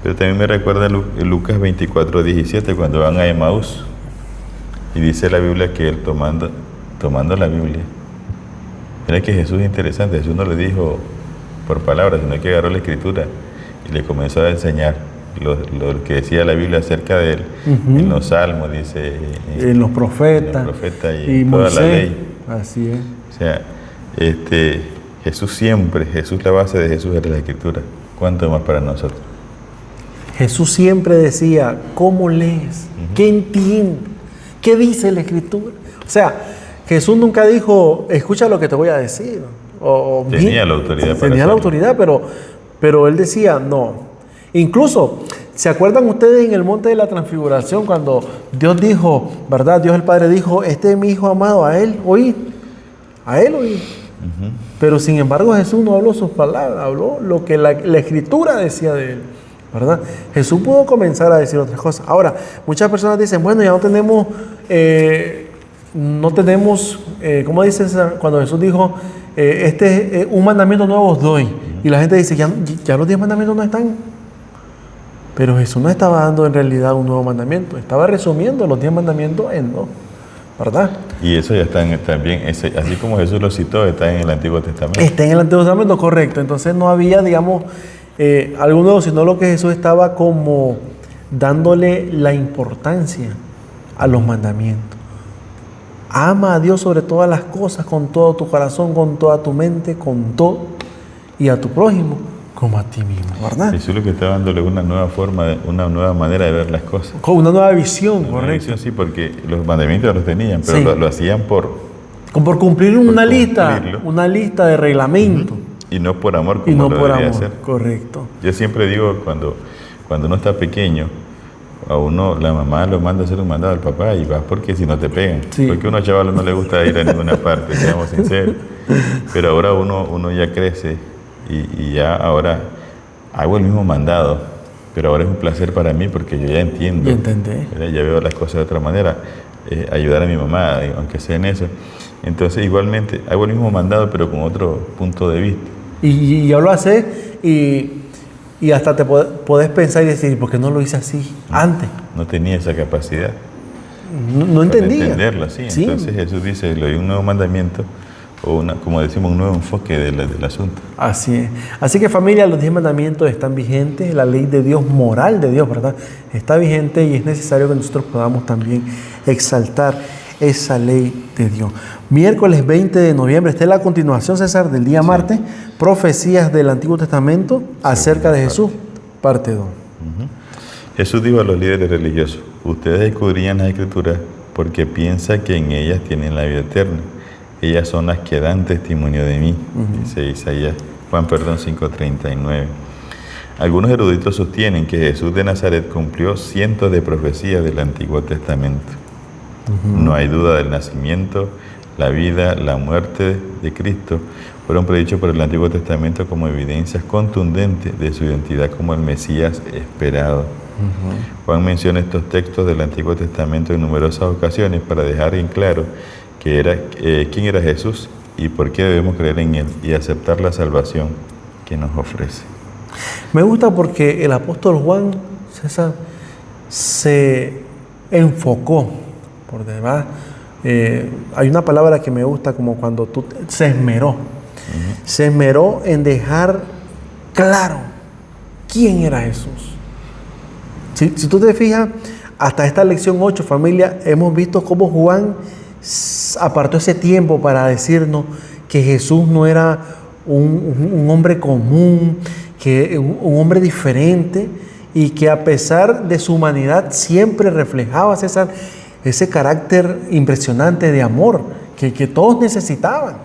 Pero también me recuerda Lucas 24.17, cuando van a Emaús y dice la Biblia que él tomando la Biblia, mira que Jesús es interesante. Jesús no le dijo por palabras, sino que agarró la escritura y le comenzó a enseñar lo que decía la Biblia acerca de él. En los salmos dice, en los profetas y toda Moisés, la ley. Así es. O sea, Jesús, la base de Jesús era la escritura. ¿Cuánto más para nosotros? Jesús siempre decía, ¿cómo lees? ¿Qué entiendes? ¿Qué dice la escritura? O sea, Jesús nunca dijo, escucha lo que te voy a decir. Tenía la autoridad. Tenía la autoridad, pero él decía, no. Incluso, ¿se acuerdan ustedes en el monte de la transfiguración cuando Dios dijo, verdad? Dios el Padre dijo, este es mi Hijo amado, a él oí. A él oí. Pero sin embargo Jesús no habló sus palabras, habló lo que la Escritura decía de él, ¿verdad? Jesús pudo comenzar a decir otras cosas. Ahora, muchas personas dicen, bueno, ya no tenemos, ¿cómo dice cuando Jesús dijo, un mandamiento nuevo os doy? Y la gente dice, ya los 10 mandamientos no están. Pero Jesús no estaba dando en realidad un nuevo mandamiento, estaba resumiendo los 10 mandamientos en 2, ¿verdad? Y eso ya está también, así como Jesús lo citó, está en el Antiguo Testamento. Está en el Antiguo Testamento, correcto. Entonces no había, digamos, algo nuevo, sino lo que Jesús estaba como dándole la importancia a los mandamientos. Ama a Dios sobre todas las cosas, con todo tu corazón, con toda tu mente, con todo, y a tu prójimo como a ti mismo, ¿verdad? Jesús lo que está dándole una nueva forma, una nueva manera de ver las cosas. Con una nueva visión, correcto. Nueva visión, sí, porque los mandamientos los tenían, pero sí, lo hacían por cumplir una lista de reglamentos. Y no por amor, como lo debería hacer. Correcto. Yo siempre digo, cuando uno está pequeño, a uno la mamá lo manda a hacer un mandado al papá y vas porque si no te pegan. Sí. Porque a unos chavalos no les gusta ir a ninguna parte, seamos sinceros. Pero ahora uno ya crece y ya ahora hago el mismo mandado, pero ahora es un placer para mí porque yo ya entiendo. Ya veo las cosas de otra manera. Ayudar a mi mamá, aunque sea en eso. Entonces igualmente hago el mismo mandado pero con otro punto de vista. Y yo lo hace y hasta te podés pensar y decir, ¿por qué no lo hice así antes? No tenía esa capacidad. No entendía. Entenderlo, sí. Entonces Jesús dice, le doy un nuevo mandamiento, o como decimos, un nuevo enfoque del asunto. Así es. Así que familia, los 10 mandamientos están vigentes, la ley de Dios, moral de Dios, ¿verdad? Está vigente y es necesario que nosotros podamos también exaltar esa ley de Dios. Miércoles 20 de noviembre, esta es la continuación, César, del día martes, profecías del Antiguo Testamento acerca de Jesús, parte 2. Jesús dijo a los líderes religiosos, ustedes escudriñan las Escrituras porque piensan que en ellas tienen la vida eterna. Ellas son las que dan testimonio de mí, dice Juan 5:39. Algunos eruditos sostienen que Jesús de Nazaret cumplió cientos de profecías del Antiguo Testamento. No hay duda del nacimiento, la vida, la muerte de Cristo fueron predichos por el Antiguo Testamento como evidencias contundentes de su identidad como el Mesías esperado. Juan menciona estos textos del Antiguo Testamento en numerosas ocasiones para dejar en claro quién era Jesús y por qué debemos creer en Él y aceptar la salvación que nos ofrece. Me gusta porque el apóstol Juan, César, se enfocó por demás. Hay una palabra que me gusta como cuando se esmeró. Se esmeró en dejar claro quién era Jesús. Si tú te fijas, hasta esta lección 8, familia, hemos visto cómo Juan apartó ese tiempo para decirnos que Jesús no era un hombre común, que un hombre diferente, y que a pesar de su humanidad siempre reflejaba ese carácter impresionante de amor que todos necesitaban.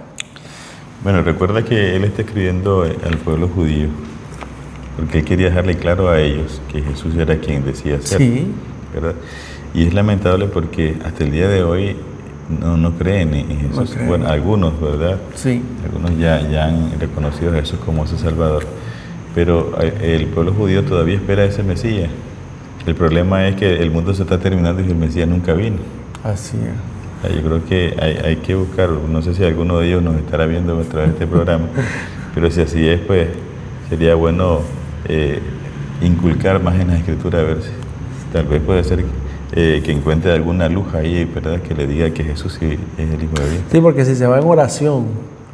Bueno, recuerda que él está escribiendo al pueblo judío porque él quería dejarle claro a ellos que Jesús era quien decía ser, ¿verdad? Y es lamentable porque hasta el día de hoy no creen en Jesús. No creen. Bueno, algunos, ¿verdad? Sí. Algunos ya han reconocido a Jesús como su Salvador. Pero el pueblo judío todavía espera a ese Mesías. El problema es que el mundo se está terminando y el Mesías nunca vino. Así es. Yo creo que hay que buscar, no sé si alguno de ellos nos estará viendo a través de este programa, pero si así es, pues sería bueno inculcar más en la Escritura, a ver si tal vez puede ser que encuentre alguna luz ahí, ¿verdad? Que le diga que Jesús sí es el Hijo de Dios. Sí, porque si se va en oración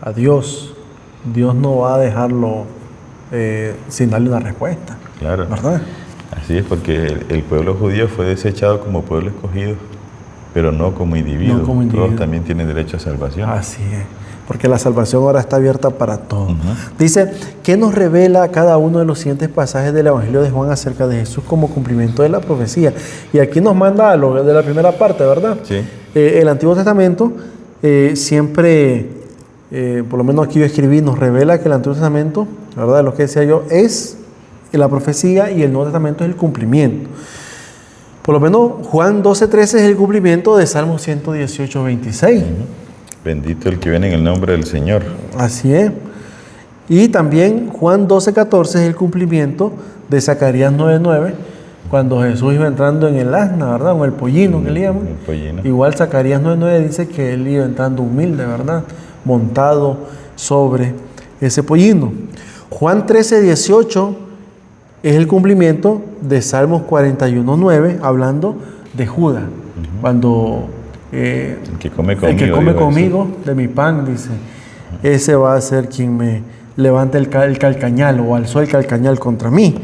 a Dios, Dios no va a dejarlo sin darle una respuesta. Claro. ¿Verdad? Así es, porque el pueblo judío fue desechado como pueblo escogido, pero no como individuo. Todos también tienen derecho a salvación. Así es, porque la salvación ahora está abierta para todos. Dice, ¿qué nos revela cada uno de los siguientes pasajes del Evangelio de Juan acerca de Jesús como cumplimiento de la profecía? Y aquí nos manda lo de la primera parte, ¿verdad? Sí. El Antiguo Testamento siempre, por lo menos aquí yo escribí, nos revela que el Antiguo Testamento, ¿verdad? Lo que decía yo, es la profecía y el Nuevo Testamento es el cumplimiento. Por lo menos Juan 12:13 es el cumplimiento de Salmo 118:26. Bendito el que viene en el nombre del Señor. Así es. Y también Juan 12:14 es el cumplimiento de Zacarías 9:9, cuando Jesús iba entrando en el asna, ¿verdad? O el pollino que le llaman. El pollino. Igual Zacarías 9:9 dice que él iba entrando humilde, ¿verdad? Montado sobre ese pollino. Juan 13:18 es el cumplimiento de Salmos 41:9, hablando de Judas. Cuando el que come conmigo de mi pan, dice, ese va a ser quien me levante el calcañal o alzó el calcañal contra mí.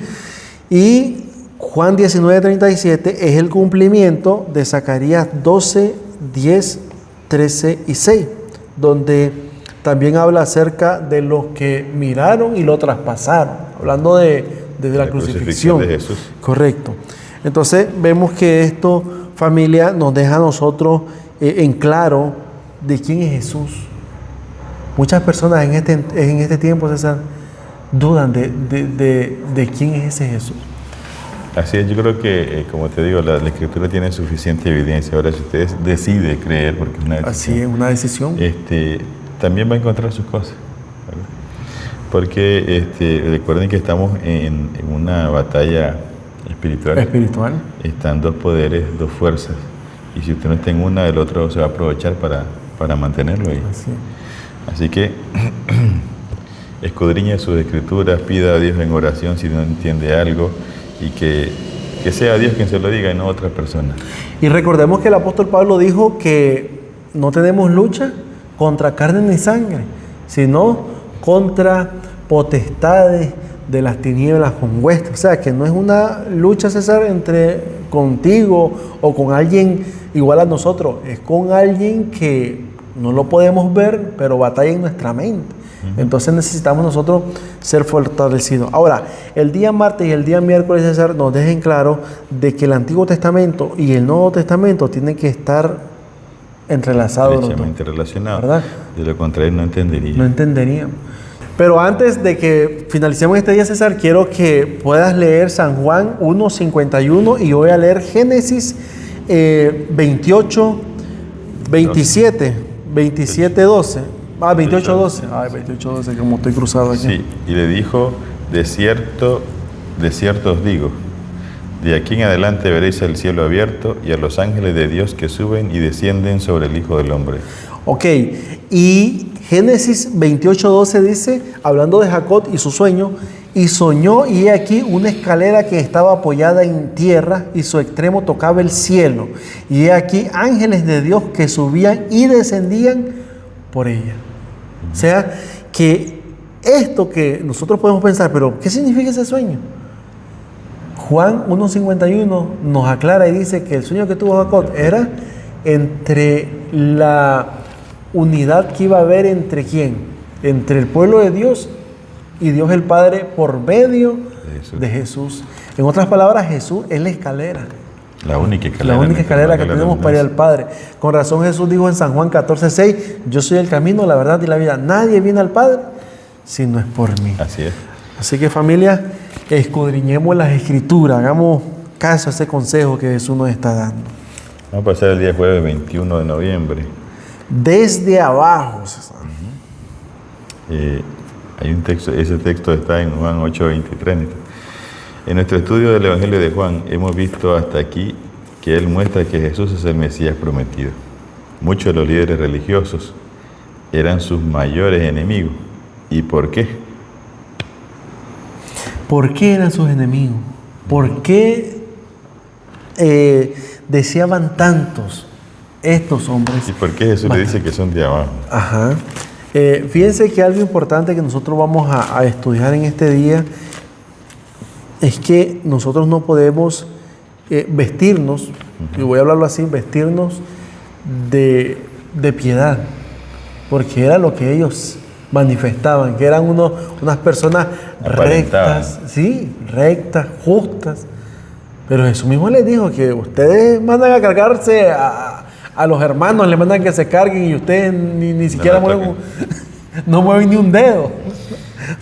Y Juan 19:37 es el cumplimiento de Zacarías 12:10, 13 y 6, donde también habla acerca de los que miraron y lo traspasaron, hablando de la crucifixión de Jesús. Correcto. Entonces vemos que esto, familia, nos deja a nosotros en claro de quién es Jesús. Muchas personas en este tiempo, César, dudan de quién es ese Jesús. Así es, yo creo que, como te digo, la Escritura tiene suficiente evidencia. Ahora, si usted decide creer, porque es una decisión. Así es, una decisión. También va a encontrar sus cosas. ¿Verdad? Porque recuerden que estamos en una batalla espiritual. Están dos poderes, dos fuerzas. Y si usted no está en una, el otro se va a aprovechar para mantenerlo ahí. Así que escudriñe sus escrituras, pida a Dios en oración si no entiende algo y que sea Dios quien se lo diga y no otra persona. Y recordemos que el apóstol Pablo dijo que no tenemos lucha contra carne ni sangre, sino contra potestades de las tinieblas con huestes. O sea, que no es una lucha, César, entre contigo o con alguien igual a nosotros. Es con alguien que no lo podemos ver, pero batalla en nuestra mente. Entonces necesitamos nosotros ser fortalecidos. Ahora, el día martes y el día miércoles, César, nos dejen claro de que el Antiguo Testamento y el Nuevo Testamento tienen que estar entrelazados. Estrechamente relacionados. ¿Verdad? De lo contrario no entendería. No entenderíamos. Pero antes de que finalicemos este día, César, quiero que puedas leer San Juan 1:51 y voy a leer Génesis 28, 27, 12. 28:12. Ay, 28:12, como estoy cruzado aquí. Sí, y le dijo, de cierto os digo, de aquí en adelante veréis el cielo abierto y a los ángeles de Dios que suben y descienden sobre el Hijo del Hombre. Ok, y Génesis 28:12 dice, hablando de Jacob y su sueño, y soñó y he aquí una escalera que estaba apoyada en tierra y su extremo tocaba el cielo. Y he aquí ángeles de Dios que subían y descendían por ella. O sea, que esto que nosotros podemos pensar, pero ¿qué significa ese sueño? Juan 1:51 nos aclara y dice que el sueño que tuvo Jacob era entre la unidad que iba a haber entre ¿quién? Entre el pueblo de Dios y Dios el Padre por medio de Jesús. En otras palabras, Jesús es la escalera. La única escalera. La única escalera que tenemos para ir al Padre. Con razón Jesús dijo en San Juan 14:6, yo soy el camino, la verdad y la vida. Nadie viene al Padre si no es por mí. Así es. Así que familia, escudriñemos las Escrituras, hagamos caso a ese consejo que Jesús nos está dando. Vamos a pasar el día jueves 21 de noviembre. Desde abajo, César. Hay un texto, ese texto está en Juan 8:23. En nuestro estudio del Evangelio de Juan hemos visto hasta aquí que él muestra que Jesús es el Mesías prometido. Muchos de los líderes religiosos eran sus mayores enemigos. ¿Y por qué? ¿Por qué eran sus enemigos? ¿Por qué deseaban tantos estos hombres? ¿Y por qué Jesús le dice que son de abajo? Ajá. Fíjense que algo importante que nosotros vamos a estudiar en este día es que nosotros no podemos vestirnos, y voy a hablarlo así, vestirnos de piedad, porque era lo que ellos manifestaban, que eran unas personas rectas, sí, rectas, justas. Pero Jesús mismo les dijo que ustedes mandan a cargarse a los hermanos, les mandan que se carguen y ustedes ni siquiera no mueven ni un dedo.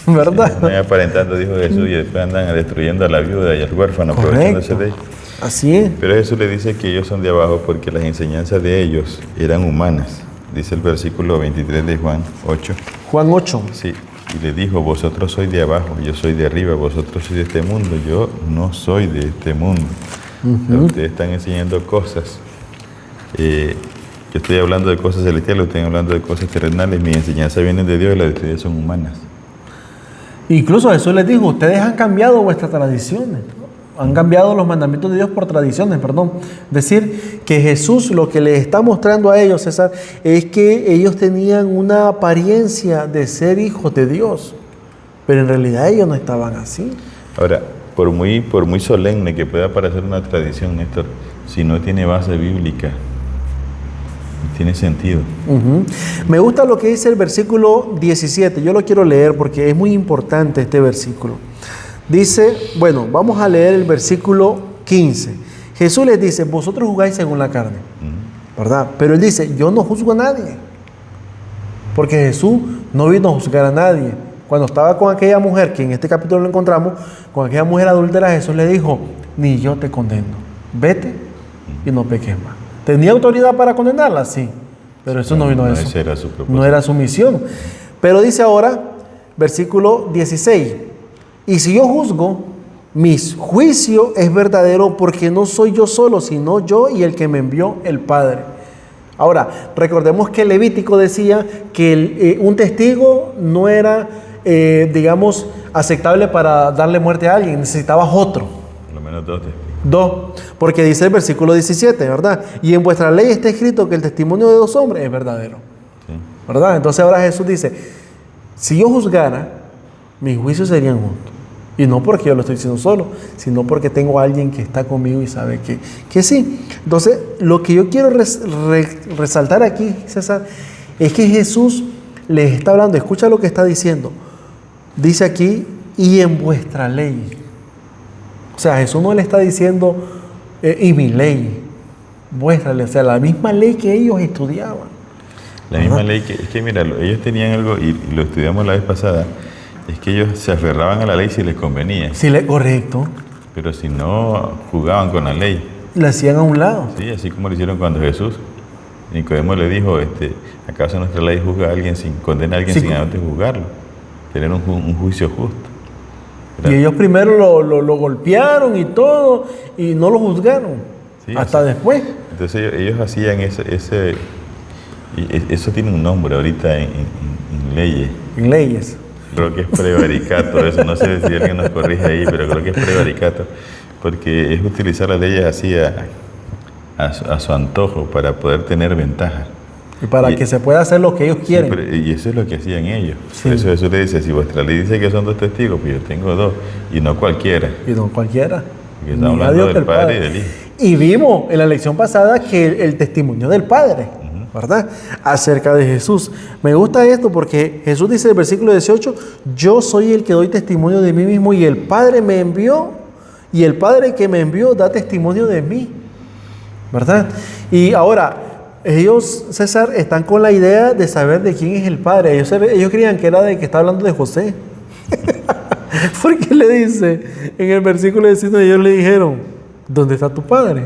¿Verdad? Sí, andan aparentando, dijo Jesús, y después andan destruyendo a la viuda y al huérfano, aprovechándose de ellos. Así es. Pero Jesús le dice que ellos son de abajo porque las enseñanzas de ellos eran humanas. Dice el versículo 23 de Juan 8. Juan 8. Sí, y le dijo, vosotros sois de abajo, yo soy de arriba, vosotros sois de este mundo, yo no soy de este mundo. Pero ustedes están enseñando cosas. Yo estoy hablando de cosas celestiales, ustedes están hablando de cosas terrenales, mis enseñanzas vienen de Dios y las de ustedes son humanas. Incluso Jesús les dijo, ustedes han cambiado vuestras tradiciones, han cambiado los mandamientos de Dios por tradiciones, perdón. Es decir, que Jesús lo que les está mostrando a ellos, César, es que ellos tenían una apariencia de ser hijos de Dios, pero en realidad ellos no estaban así. Ahora, por muy solemne que pueda parecer una tradición, Néstor, si no tiene base bíblica, no tiene sentido. Me gusta lo que dice el versículo 17, yo lo quiero leer porque es muy importante este versículo. Dice, bueno, vamos a leer el versículo 15. Jesús les dice, vosotros jugáis según la carne, ¿verdad? Pero Él dice, yo no juzgo a nadie, porque Jesús no vino a juzgar a nadie. Cuando estaba con aquella mujer, que en este capítulo lo encontramos, con aquella mujer adúltera, Jesús le dijo, ni yo te condeno, vete y no peques más. ¿Tenía autoridad para condenarla? Sí, pero eso no vino a eso. Ese era su propósito. No era su misión. Pero dice ahora, versículo 16, y si yo juzgo, mi juicio es verdadero porque no soy yo solo, sino yo y el que me envió, el Padre. Ahora, recordemos que el Levítico decía que un testigo no era digamos, aceptable para darle muerte a alguien. Necesitabas otro. Por lo menos 2 testigos. 2, porque dice el versículo 17, ¿verdad? Y en vuestra ley está escrito que el testimonio de 2 hombres es verdadero. Sí. ¿Verdad? Entonces ahora Jesús dice, si yo juzgara, mis juicios serían justos. Y no porque yo lo estoy diciendo solo, sino porque tengo a alguien que está conmigo y sabe que sí. Entonces, lo que yo quiero resaltar aquí, César, es que Jesús les está hablando, escucha lo que está diciendo. Dice aquí, y en vuestra ley. O sea, Jesús no le está diciendo, y mi ley, vuestra ley, o sea, la misma ley que ellos estudiaban. La misma ley es que mira, ellos tenían algo, y lo estudiamos la vez pasada, es que ellos se aferraban a la ley si les convenía. Correcto. Pero si no, jugaban con la ley. La hacían a un lado. Sí, así como lo hicieron cuando Jesús, Nicodemo le dijo, ¿acaso nuestra ley juzga a alguien condena a alguien sin antes juzgarlo? Tener un juicio justo. Y ellos primero lo golpearon y todo, y no lo juzgaron, sí, hasta después. Entonces ellos hacían eso tiene un nombre ahorita en leyes. En leyes. Creo que es prevaricato, eso no sé si alguien nos corrige ahí, pero creo que es prevaricato, porque es utilizar las leyes así a su antojo para poder tener ventaja. Y para que se pueda hacer lo que ellos quieren. Sí, y eso es lo que hacían ellos. Sí. Por eso Jesús le dice, si vuestra ley dice que son 2 testigos, pues yo tengo 2, y no cualquiera. Y no cualquiera. Porque está hablando del Padre y del Hijo. Y vimos en la lección pasada que el testimonio del Padre, ¿verdad? Acerca de Jesús. Me gusta esto porque Jesús dice en el versículo 18, yo soy el que doy testimonio de mí mismo y el Padre me envió, y el Padre que me envió da testimonio de mí, ¿verdad? Y ahora, ellos, César, están con la idea de saber de quién es el Padre. Ellos creían que era de que está hablando de José. Porque le dice, en el versículo 19, ellos le dijeron, ¿dónde está tu Padre?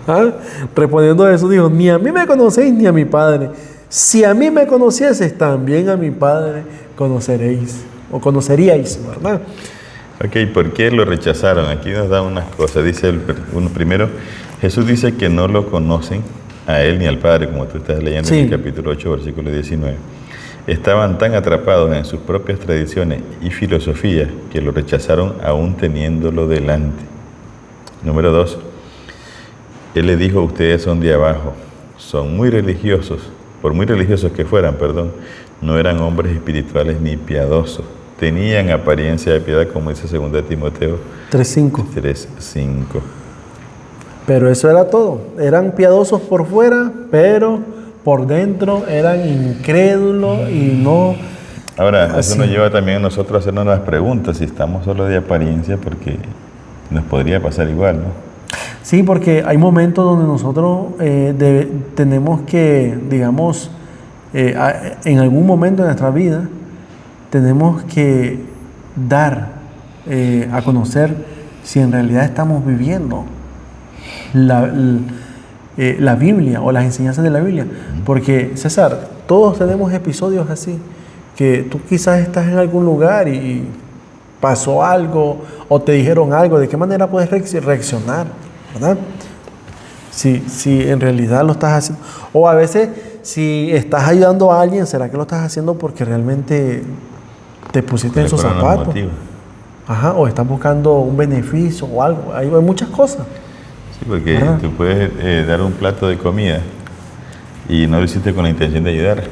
¿Ah? Respondiendo a eso, dijo, ni a mí me conocéis ni a mi Padre. Si a mí me conocieses, también a mi Padre conoceréis, o conoceríais, ¿verdad? Ok, ¿por qué lo rechazaron? Aquí nos da unas cosas. Dice primero, Jesús dice que no lo conocen a Él ni al Padre, como tú estás leyendo en el capítulo 8, versículo 19. Estaban tan atrapados en sus propias tradiciones y filosofías que lo rechazaron aún teniéndolo delante. Número 2, Él le dijo, ustedes son de abajo, son muy religiosos, por muy religiosos que fueran, no eran hombres espirituales ni piadosos. Tenían apariencia de piedad, como dice 2 Timoteo 3:5. Pero eso era todo. Eran piadosos por fuera, pero por dentro eran incrédulos y no... Ahora, eso nos lleva también a nosotros a hacernos las preguntas, si estamos solo de apariencia, porque nos podría pasar igual, ¿no? Sí, porque hay momentos donde nosotros tenemos que, digamos, en algún momento de nuestra vida, tenemos que dar a conocer si en realidad estamos viviendo la Biblia o las enseñanzas de la Biblia. Porque, César, todos tenemos episodios así, que tú quizás estás en algún lugar y pasó algo o te dijeron algo. ¿De qué manera puedes reaccionar? ¿Verdad? Si en realidad lo estás haciendo. O a veces, si estás ayudando a alguien, ¿será que lo estás haciendo porque realmente te pusiste en sus zapatos? Ajá, o estás buscando un beneficio o algo. Hay muchas cosas. Sí, porque tú puedes dar un plato de comida y no lo hiciste con la intención de ayudar,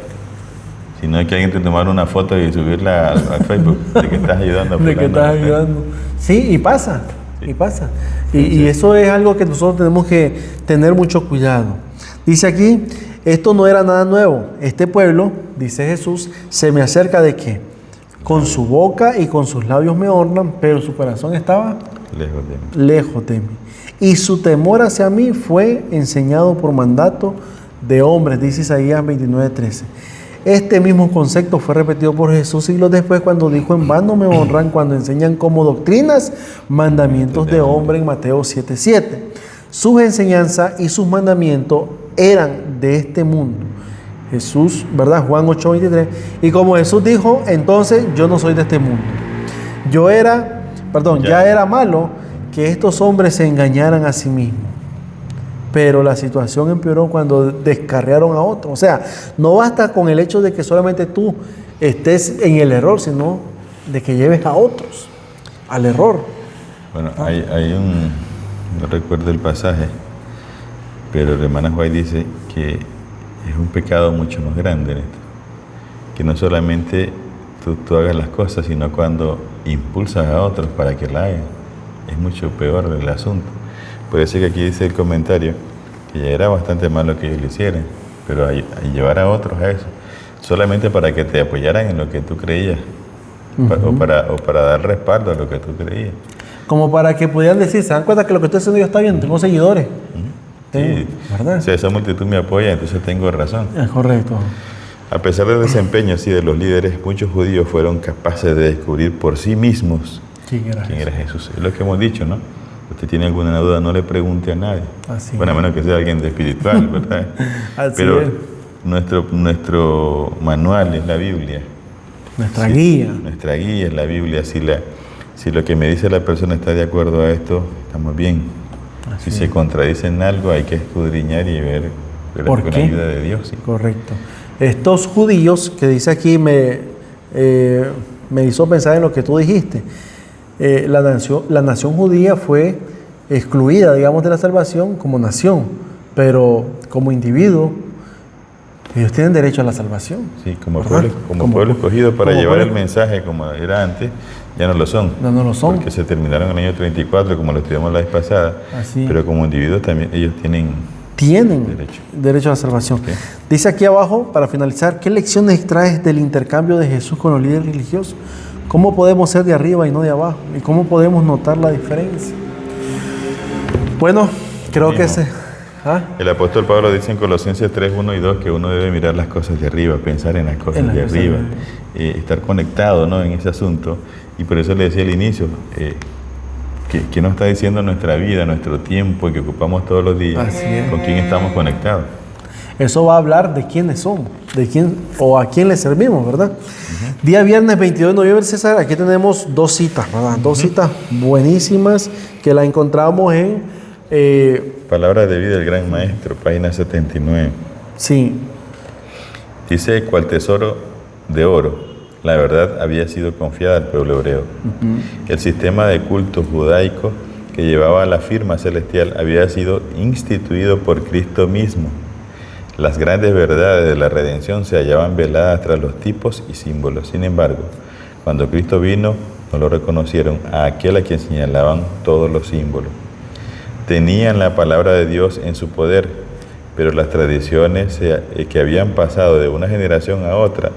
sino que alguien te tomara una foto y subirla a Facebook de que estás ayudando. De que estás ayudando. Sí, y pasa. Sí. Y pasa. Y eso es algo que nosotros tenemos que tener mucho cuidado. Dice aquí, esto no era nada nuevo. Este pueblo, dice Jesús, se me acerca ¿de qué? Con su boca y con sus labios me honran, pero su corazón estaba lejos de mí. Y su temor hacia mí fue enseñado por mandato de hombres, dice Isaías 29:13. Este mismo concepto fue repetido por Jesús siglos después cuando dijo, en vano me honran cuando enseñan como doctrinas mandamientos de hombre en Mateo 7:7. Sus enseñanzas y sus mandamientos eran de este mundo. Jesús, ¿verdad? Juan 8:23. Y como Jesús dijo, entonces yo no soy de este mundo. Ya era malo que estos hombres se engañaran a sí mismos. Pero la situación empeoró cuando descarriaron a otros. O sea, no basta con el hecho de que solamente tú estés en el error, sino de que lleves a otros al error. Bueno, hay no recuerdo el pasaje, pero la hermana White dice que es un pecado mucho más grande en esto. Que no solamente tú hagas las cosas, sino cuando impulsas a otros para que la hagan. Es mucho peor el asunto. Por eso que aquí dice el comentario que ya era bastante malo que ellos lo hicieran, pero a llevar a otros a eso, solamente para que te apoyaran en lo que tú creías, o para dar respaldo a lo que tú creías. Como para que pudieran decir, ¿se dan cuenta que lo que estoy haciendo yo está bien? Tengo seguidores. Sí, ¿verdad? O sea, esa multitud me apoya, entonces tengo razón. Es correcto. A pesar del desempeño así de los líderes, muchos judíos fueron capaces de descubrir por sí mismos quién era Jesús. Es lo que hemos dicho, ¿no? Usted tiene alguna duda, no le pregunte a nadie. Así bueno, a menos que sea alguien de espiritual, ¿verdad? Así Pero es. Nuestro manual es la Biblia. Nuestra guía. Nuestra guía es la Biblia. Si lo que me dice la persona está de acuerdo a esto, estamos bien. Si se contradice en algo, hay que escudriñar y ver ¿por con qué? la ayuda de Dios. ¿Sí? Correcto. Estos judíos que dice aquí me hizo pensar en lo que tú dijiste. La nación judía fue excluida, digamos, de la salvación como nación, pero como individuo, ellos tienen derecho a la salvación. Sí, como pueblo escogido para llevar el mensaje como era antes, ya no lo son. No lo son. Porque se terminaron en el año 34, como lo estudiamos la vez pasada. Así. Pero como individuos también ellos tienen derecho a la salvación. Sí. Dice aquí abajo, para finalizar, ¿qué lecciones extraes del intercambio de Jesús con los líderes religiosos? ¿Cómo podemos ser de arriba y no de abajo? ¿Y cómo podemos notar la diferencia? Bueno, creo que el apóstol Pablo dice en Colosenses 3, 1 y 2 que uno debe mirar las cosas de arriba, pensar en las cosas de arriba, estar conectado, ¿no?, en ese asunto. Y por eso le decía al inicio, que nos está diciendo nuestra vida, nuestro tiempo que ocupamos todos los días, con quién estamos conectados. Eso va a hablar de quiénes somos, de quién o a quién le servimos, ¿verdad? Día viernes 22 de noviembre, César, aquí tenemos 2 citas, ¿verdad? 2 citas buenísimas que la encontramos en... Palabra de vida del Gran Maestro, página 79. Sí. Dice, cual tesoro de oro, la verdad había sido confiada al pueblo hebreo. El sistema de culto judaico que llevaba a la firma celestial había sido instituido por Cristo mismo. Las grandes verdades de la redención se hallaban veladas tras los tipos y símbolos. Sin embargo, cuando Cristo vino, no lo reconocieron a aquel a quien señalaban todos los símbolos. Tenían la palabra de Dios en su poder, pero las tradiciones que habían pasado de una generación a otra,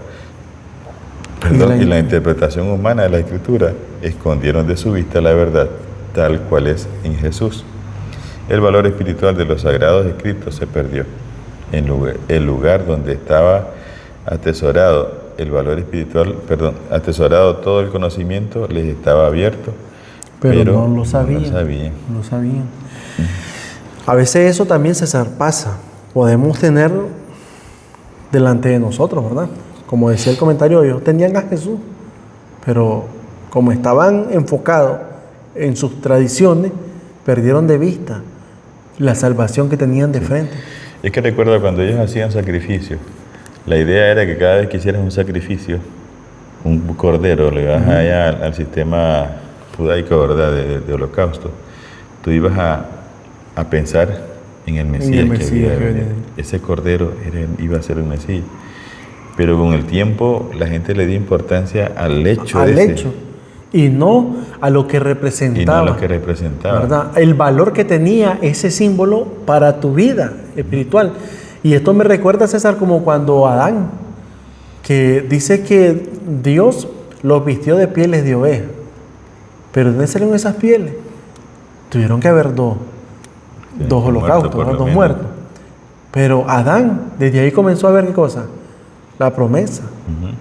y la interpretación humana de la Escritura, escondieron de su vista la verdad, tal cual es en Jesús. El valor espiritual de los sagrados escritos se perdió. El lugar donde estaba atesorado atesorado todo el conocimiento, les estaba abierto, pero no lo sabían. A veces eso también se pasa. Podemos tener delante de nosotros, ¿verdad? Como decía el comentario, ellos tenían a Jesús, pero como estaban enfocados en sus tradiciones, perdieron de vista la salvación que tenían de frente. Es que recuerdo cuando ellos hacían sacrificios, la idea era que cada vez que hicieras un sacrificio, un cordero, le ibas allá al sistema judaico, ¿verdad?, de holocausto, tú ibas a pensar en el Mesías, que había venido. Ese cordero iba a ser el Mesías. Pero con el tiempo la gente le dio importancia al hecho. Y no a lo que representaba. ¿Verdad? El valor que tenía ese símbolo para tu vida espiritual. Y esto me recuerda, César, como cuando Adán, que dice que Dios los vistió de pieles de oveja. Pero ¿de dónde salieron esas pieles? Tuvieron que haber dos holocaustos, dos muertos. Pero Adán, desde ahí comenzó a ver qué cosa. La promesa.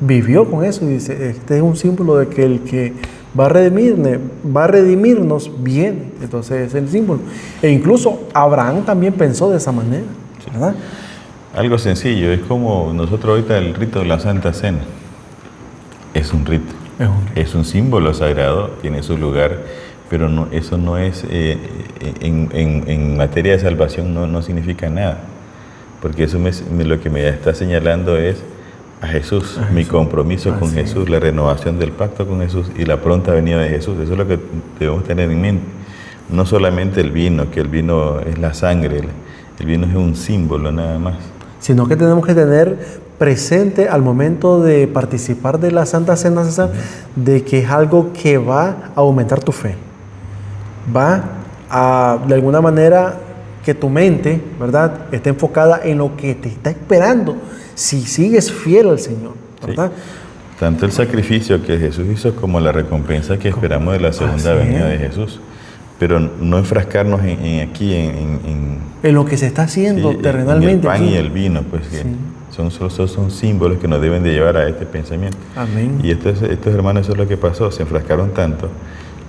Vivió con eso y dice, este es un símbolo de que el que va a redimirnos viene. Entonces es el símbolo. E incluso Abraham también pensó de esa manera, ¿verdad? Algo sencillo, es como nosotros ahorita el rito de la Santa Cena. Es un rito. Es un símbolo sagrado, tiene su lugar, pero no, eso no es, en materia de salvación no significa nada. Porque eso lo que me está señalando es a Jesús, mi compromiso con Jesús, la renovación del pacto con Jesús y la pronta venida de Jesús. Eso es lo que debemos tener en mente. No solamente el vino, que el vino es la sangre, el vino es un símbolo nada más. Sino que tenemos que tener presente al momento de participar de la Santa Cena, César, de que es algo que va a aumentar tu fe. Va a, de alguna manera, que tu mente, ¿verdad?, esté enfocada en lo que te está esperando si sigues fiel al Señor, ¿verdad? Sí. Tanto el sacrificio que Jesús hizo como la recompensa que esperamos de la segunda venida de Jesús. Pero no enfrascarnos en lo que se está haciendo terrenalmente. En el pan aquí. Y el vino, pues son símbolos que nos deben de llevar a este pensamiento. Amén. Y estos hermanos, eso es lo que pasó, se enfrascaron tanto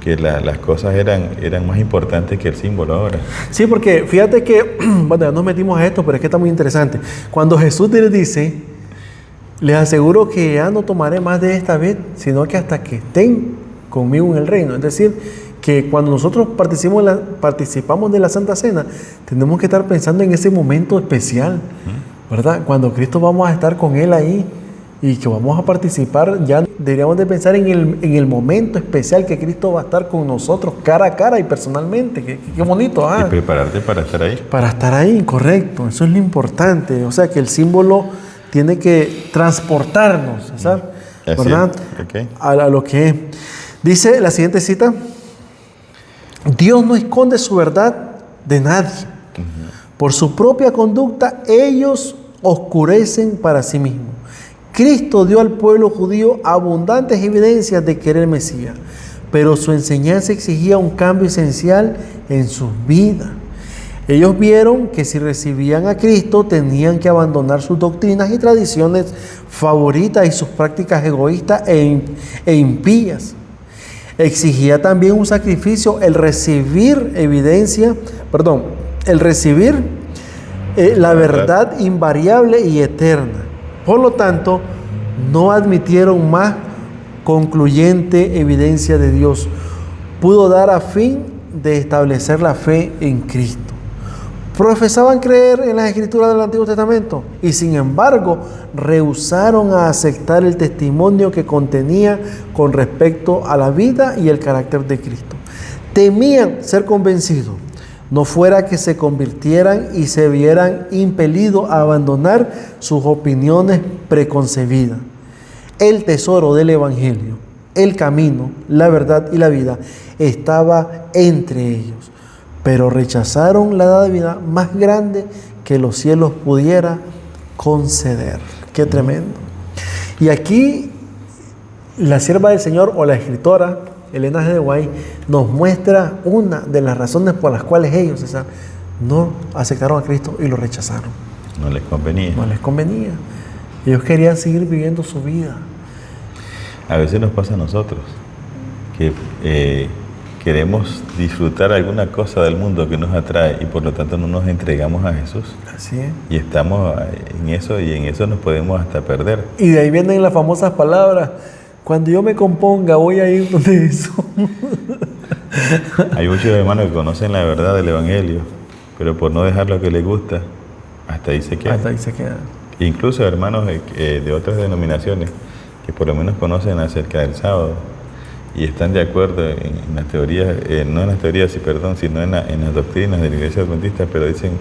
que las cosas eran más importantes que el símbolo ahora. Sí, porque fíjate que, bueno, ya nos metimos a esto, pero es que está muy interesante. Cuando Jesús les dice, les aseguro que ya no tomaré más de esta vez, sino que hasta que estén conmigo en el reino. Es decir, que cuando nosotros participamos de la Santa Cena, tenemos que estar pensando en ese momento especial, ¿verdad? Cuando Cristo vamos a estar con Él ahí y que vamos a participar, ya deberíamos de pensar en el momento especial que Cristo va a estar con nosotros cara a cara y personalmente. Qué bonito, ¿ah? Y prepararte para estar ahí. Para estar ahí, correcto. Eso es lo importante. O sea, que el símbolo tiene que transportarnos, ¿sabes? ¿Verdad? Okay. A lo que es. Dice la siguiente cita: Dios no esconde su verdad de nadie. Por su propia conducta, ellos oscurecen para sí mismos. Cristo dio al pueblo judío abundantes evidencias de que era el Mesías, pero su enseñanza exigía un cambio esencial en sus vidas. Ellos vieron que si recibían a Cristo tenían que abandonar sus doctrinas y tradiciones favoritas y sus prácticas egoístas e impías. Exigía también un sacrificio el recibir la verdad invariable y eterna. Por lo tanto, no admitieron más concluyente evidencia de Dios. Pudo dar a fin de establecer la fe en Cristo. Profesaban creer en las Escrituras del Antiguo Testamento y sin embargo rehusaron a aceptar el testimonio que contenía con respecto a la vida y el carácter de Cristo. Temían ser convencidos, no fuera que se convirtieran y se vieran impelidos a abandonar sus opiniones preconcebidas. El tesoro del Evangelio, el camino, la verdad y la vida estaba entre ellos, pero rechazaron la dádiva más grande que los cielos pudiera conceder. Qué tremendo. Y aquí la sierva del Señor o la escritora Elena G. de White nos muestra una de las razones por las cuales ellos, César, no aceptaron a Cristo y lo rechazaron. No les convenía. No les convenía. Ellos querían seguir viviendo su vida. A veces nos pasa a nosotros que queremos disfrutar alguna cosa del mundo que nos atrae y por lo tanto no nos entregamos a Jesús. Así es. Y estamos en eso y en eso nos podemos hasta perder. Y de ahí vienen las famosas palabras: cuando yo me componga voy a ir donde eso. Hay muchos hermanos que conocen la verdad del Evangelio, pero por no dejar lo que les gusta, hasta ahí se quedan. Hasta ahí se quedan. Incluso hermanos de otras denominaciones que por lo menos conocen acerca del sábado y están de acuerdo en las teorías, no en las teorías, sino en las doctrinas de la Iglesia Adventista, pero dicen,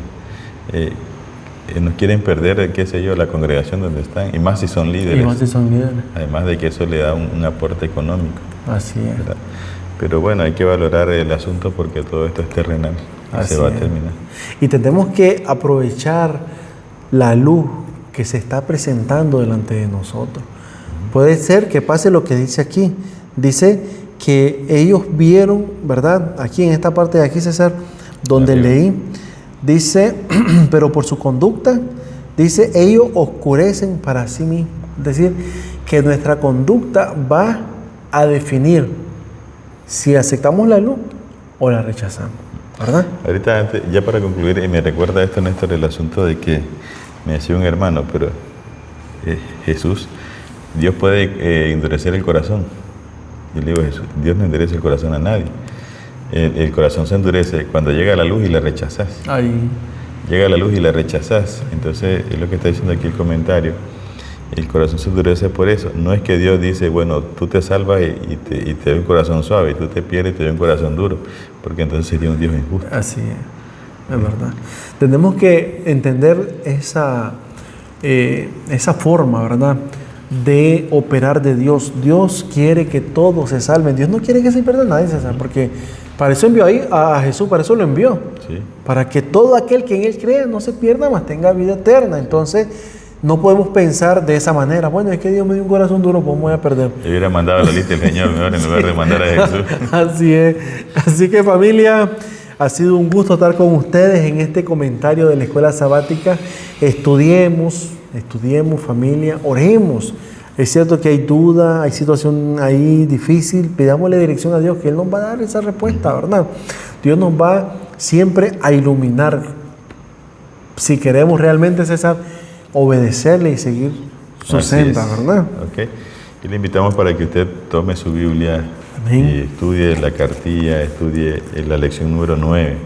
no quieren perder, qué sé yo, la congregación donde están, y más si son líderes. Además de que eso le da un aporte económico. Así es. ¿Verdad? Pero bueno, hay que valorar el asunto porque todo esto es terrenal y se va a terminar. Y tenemos que aprovechar la luz que se está presentando delante de nosotros. Puede ser que pase lo que dice aquí. Dice que ellos vieron, ¿verdad? Aquí en esta parte de aquí, César, donde leí, dice, pero por su conducta, dice, ellos oscurecen para sí mismos. Es decir, que nuestra conducta va a definir si aceptamos la luz o la rechazamos, ¿verdad? Ahorita, antes, ya para concluir, me recuerda esto, Néstor, el asunto de que me decía un hermano, pero Jesús, Dios puede endurecer el corazón. Yo le digo, Dios no endurece el corazón a nadie. El corazón se endurece cuando llega la luz y la rechazas. Ahí. Llega la luz y la rechazas. Entonces, es lo que está diciendo aquí el comentario. El corazón se endurece por eso. No es que Dios dice, bueno, tú te salvas y te doy un corazón suave, y tú te pierdes y te doy un corazón duro, porque entonces sería un Dios injusto. Así es verdad. Tenemos que entender esa forma, ¿verdad?, de operar de Dios. Dios quiere que todos se salven. Dios no quiere que se pierda nadie, César, porque para eso envió ahí a Jesús, para eso lo envió. Sí. Para que todo aquel que en Él cree no se pierda, mas tenga vida eterna. Entonces, no podemos pensar de esa manera. Bueno, es que Dios me dio un corazón duro, pues me voy a perder. Yo hubiera mandado la lista del Señor mejor en lugar de mandar a Jesús. Así es. Así que, familia, ha sido un gusto estar con ustedes en este comentario de la escuela sabática. Estudiemos, familia, oremos. Es cierto que hay duda, hay situación ahí difícil. Pidámosle dirección a Dios, que Él nos va a dar esa respuesta, ¿verdad? Dios nos va siempre a iluminar. Si queremos realmente, César, obedecerle y seguir su senda, ¿verdad? Ok. Y le invitamos para que usted tome su Biblia. Amén. Y estudie la cartilla, estudie la lección número 9,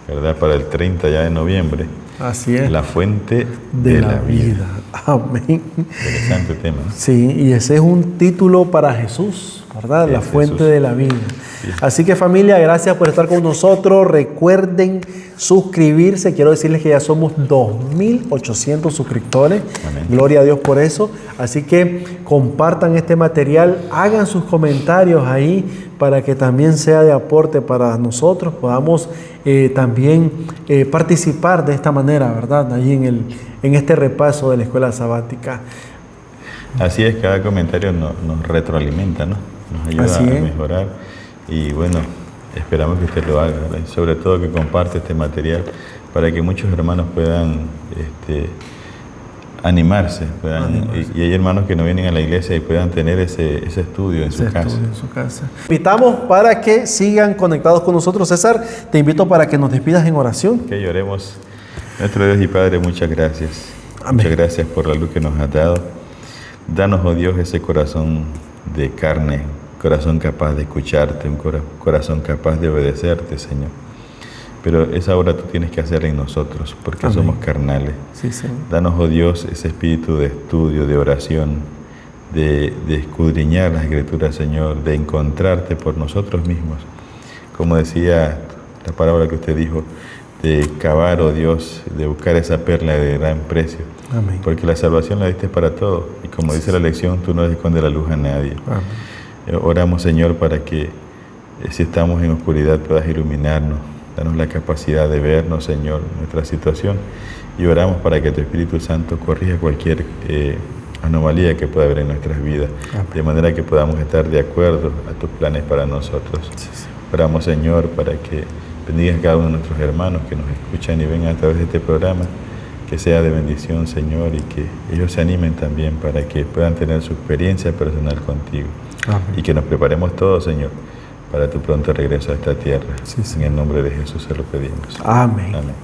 ¿verdad? Para el 30 ya de noviembre. Así es. La fuente de la vida. Amén. Interesante tema, ¿no? Sí, y ese es un título para Jesús, ¿verdad? La fuente de la vida. Sí. Así que, familia, gracias por estar con nosotros. Recuerden suscribirse. Quiero decirles que ya somos 2.800 suscriptores. Amén. Gloria a Dios por eso. Así que compartan este material, hagan sus comentarios ahí para que también sea de aporte para nosotros, podamos también participar de esta manera, ¿verdad? Allí en este repaso de la escuela sabática. Así es, cada comentario nos retroalimenta, ¿no? Nos ayuda a mejorar. Y bueno, esperamos que usted lo haga, ¿verdad? Y sobre todo que comparte este material para que muchos hermanos puedan animarse. Y hay hermanos que no vienen a la iglesia y puedan tener ese estudio en su casa. Invitamos para que sigan conectados con nosotros. César, te invito para que nos despidas en oración. Que lloremos. Nuestro Dios y Padre, muchas gracias. Amén. Muchas gracias por la luz que nos has dado. Danos, oh Dios, ese corazón de carne, corazón capaz de escucharte, un corazón capaz de obedecerte, Señor. Pero esa obra tú tienes que hacerla en nosotros, porque Amén. Somos carnales. Sí, Señor. Danos, oh Dios, ese espíritu de estudio, de oración, de escudriñar las Escrituras, Señor, de encontrarte por nosotros mismos. Como decía la palabra que usted dijo, de cavar, oh Dios, de buscar esa perla de gran precio. Amén. Porque la salvación la diste para todos. Y como dice la lección, tú no escondes la luz a nadie. Amén. Oramos, Señor, para que si estamos en oscuridad puedas iluminarnos. Danos la capacidad de vernos, Señor, nuestra situación. Y oramos para que tu Espíritu Santo corrija cualquier anomalía que pueda haber en nuestras vidas. Amén. De manera que podamos estar de acuerdo a tus planes para nosotros. Sí. Oramos, Señor, para que bendigas a cada uno de nuestros hermanos que nos escuchan y ven a través de este programa. Que sea de bendición, Señor, y que ellos se animen también para que puedan tener su experiencia personal contigo. Amén. Y que nos preparemos todos, Señor, para tu pronto regreso a esta tierra. Sí, sí. En el nombre de Jesús se lo pedimos. Amén. Amén.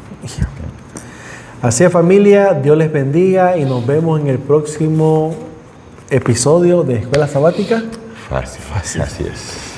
Así es, familia, Dios les bendiga y nos vemos en el próximo episodio de Escuela Sabática. Fácil. Así es.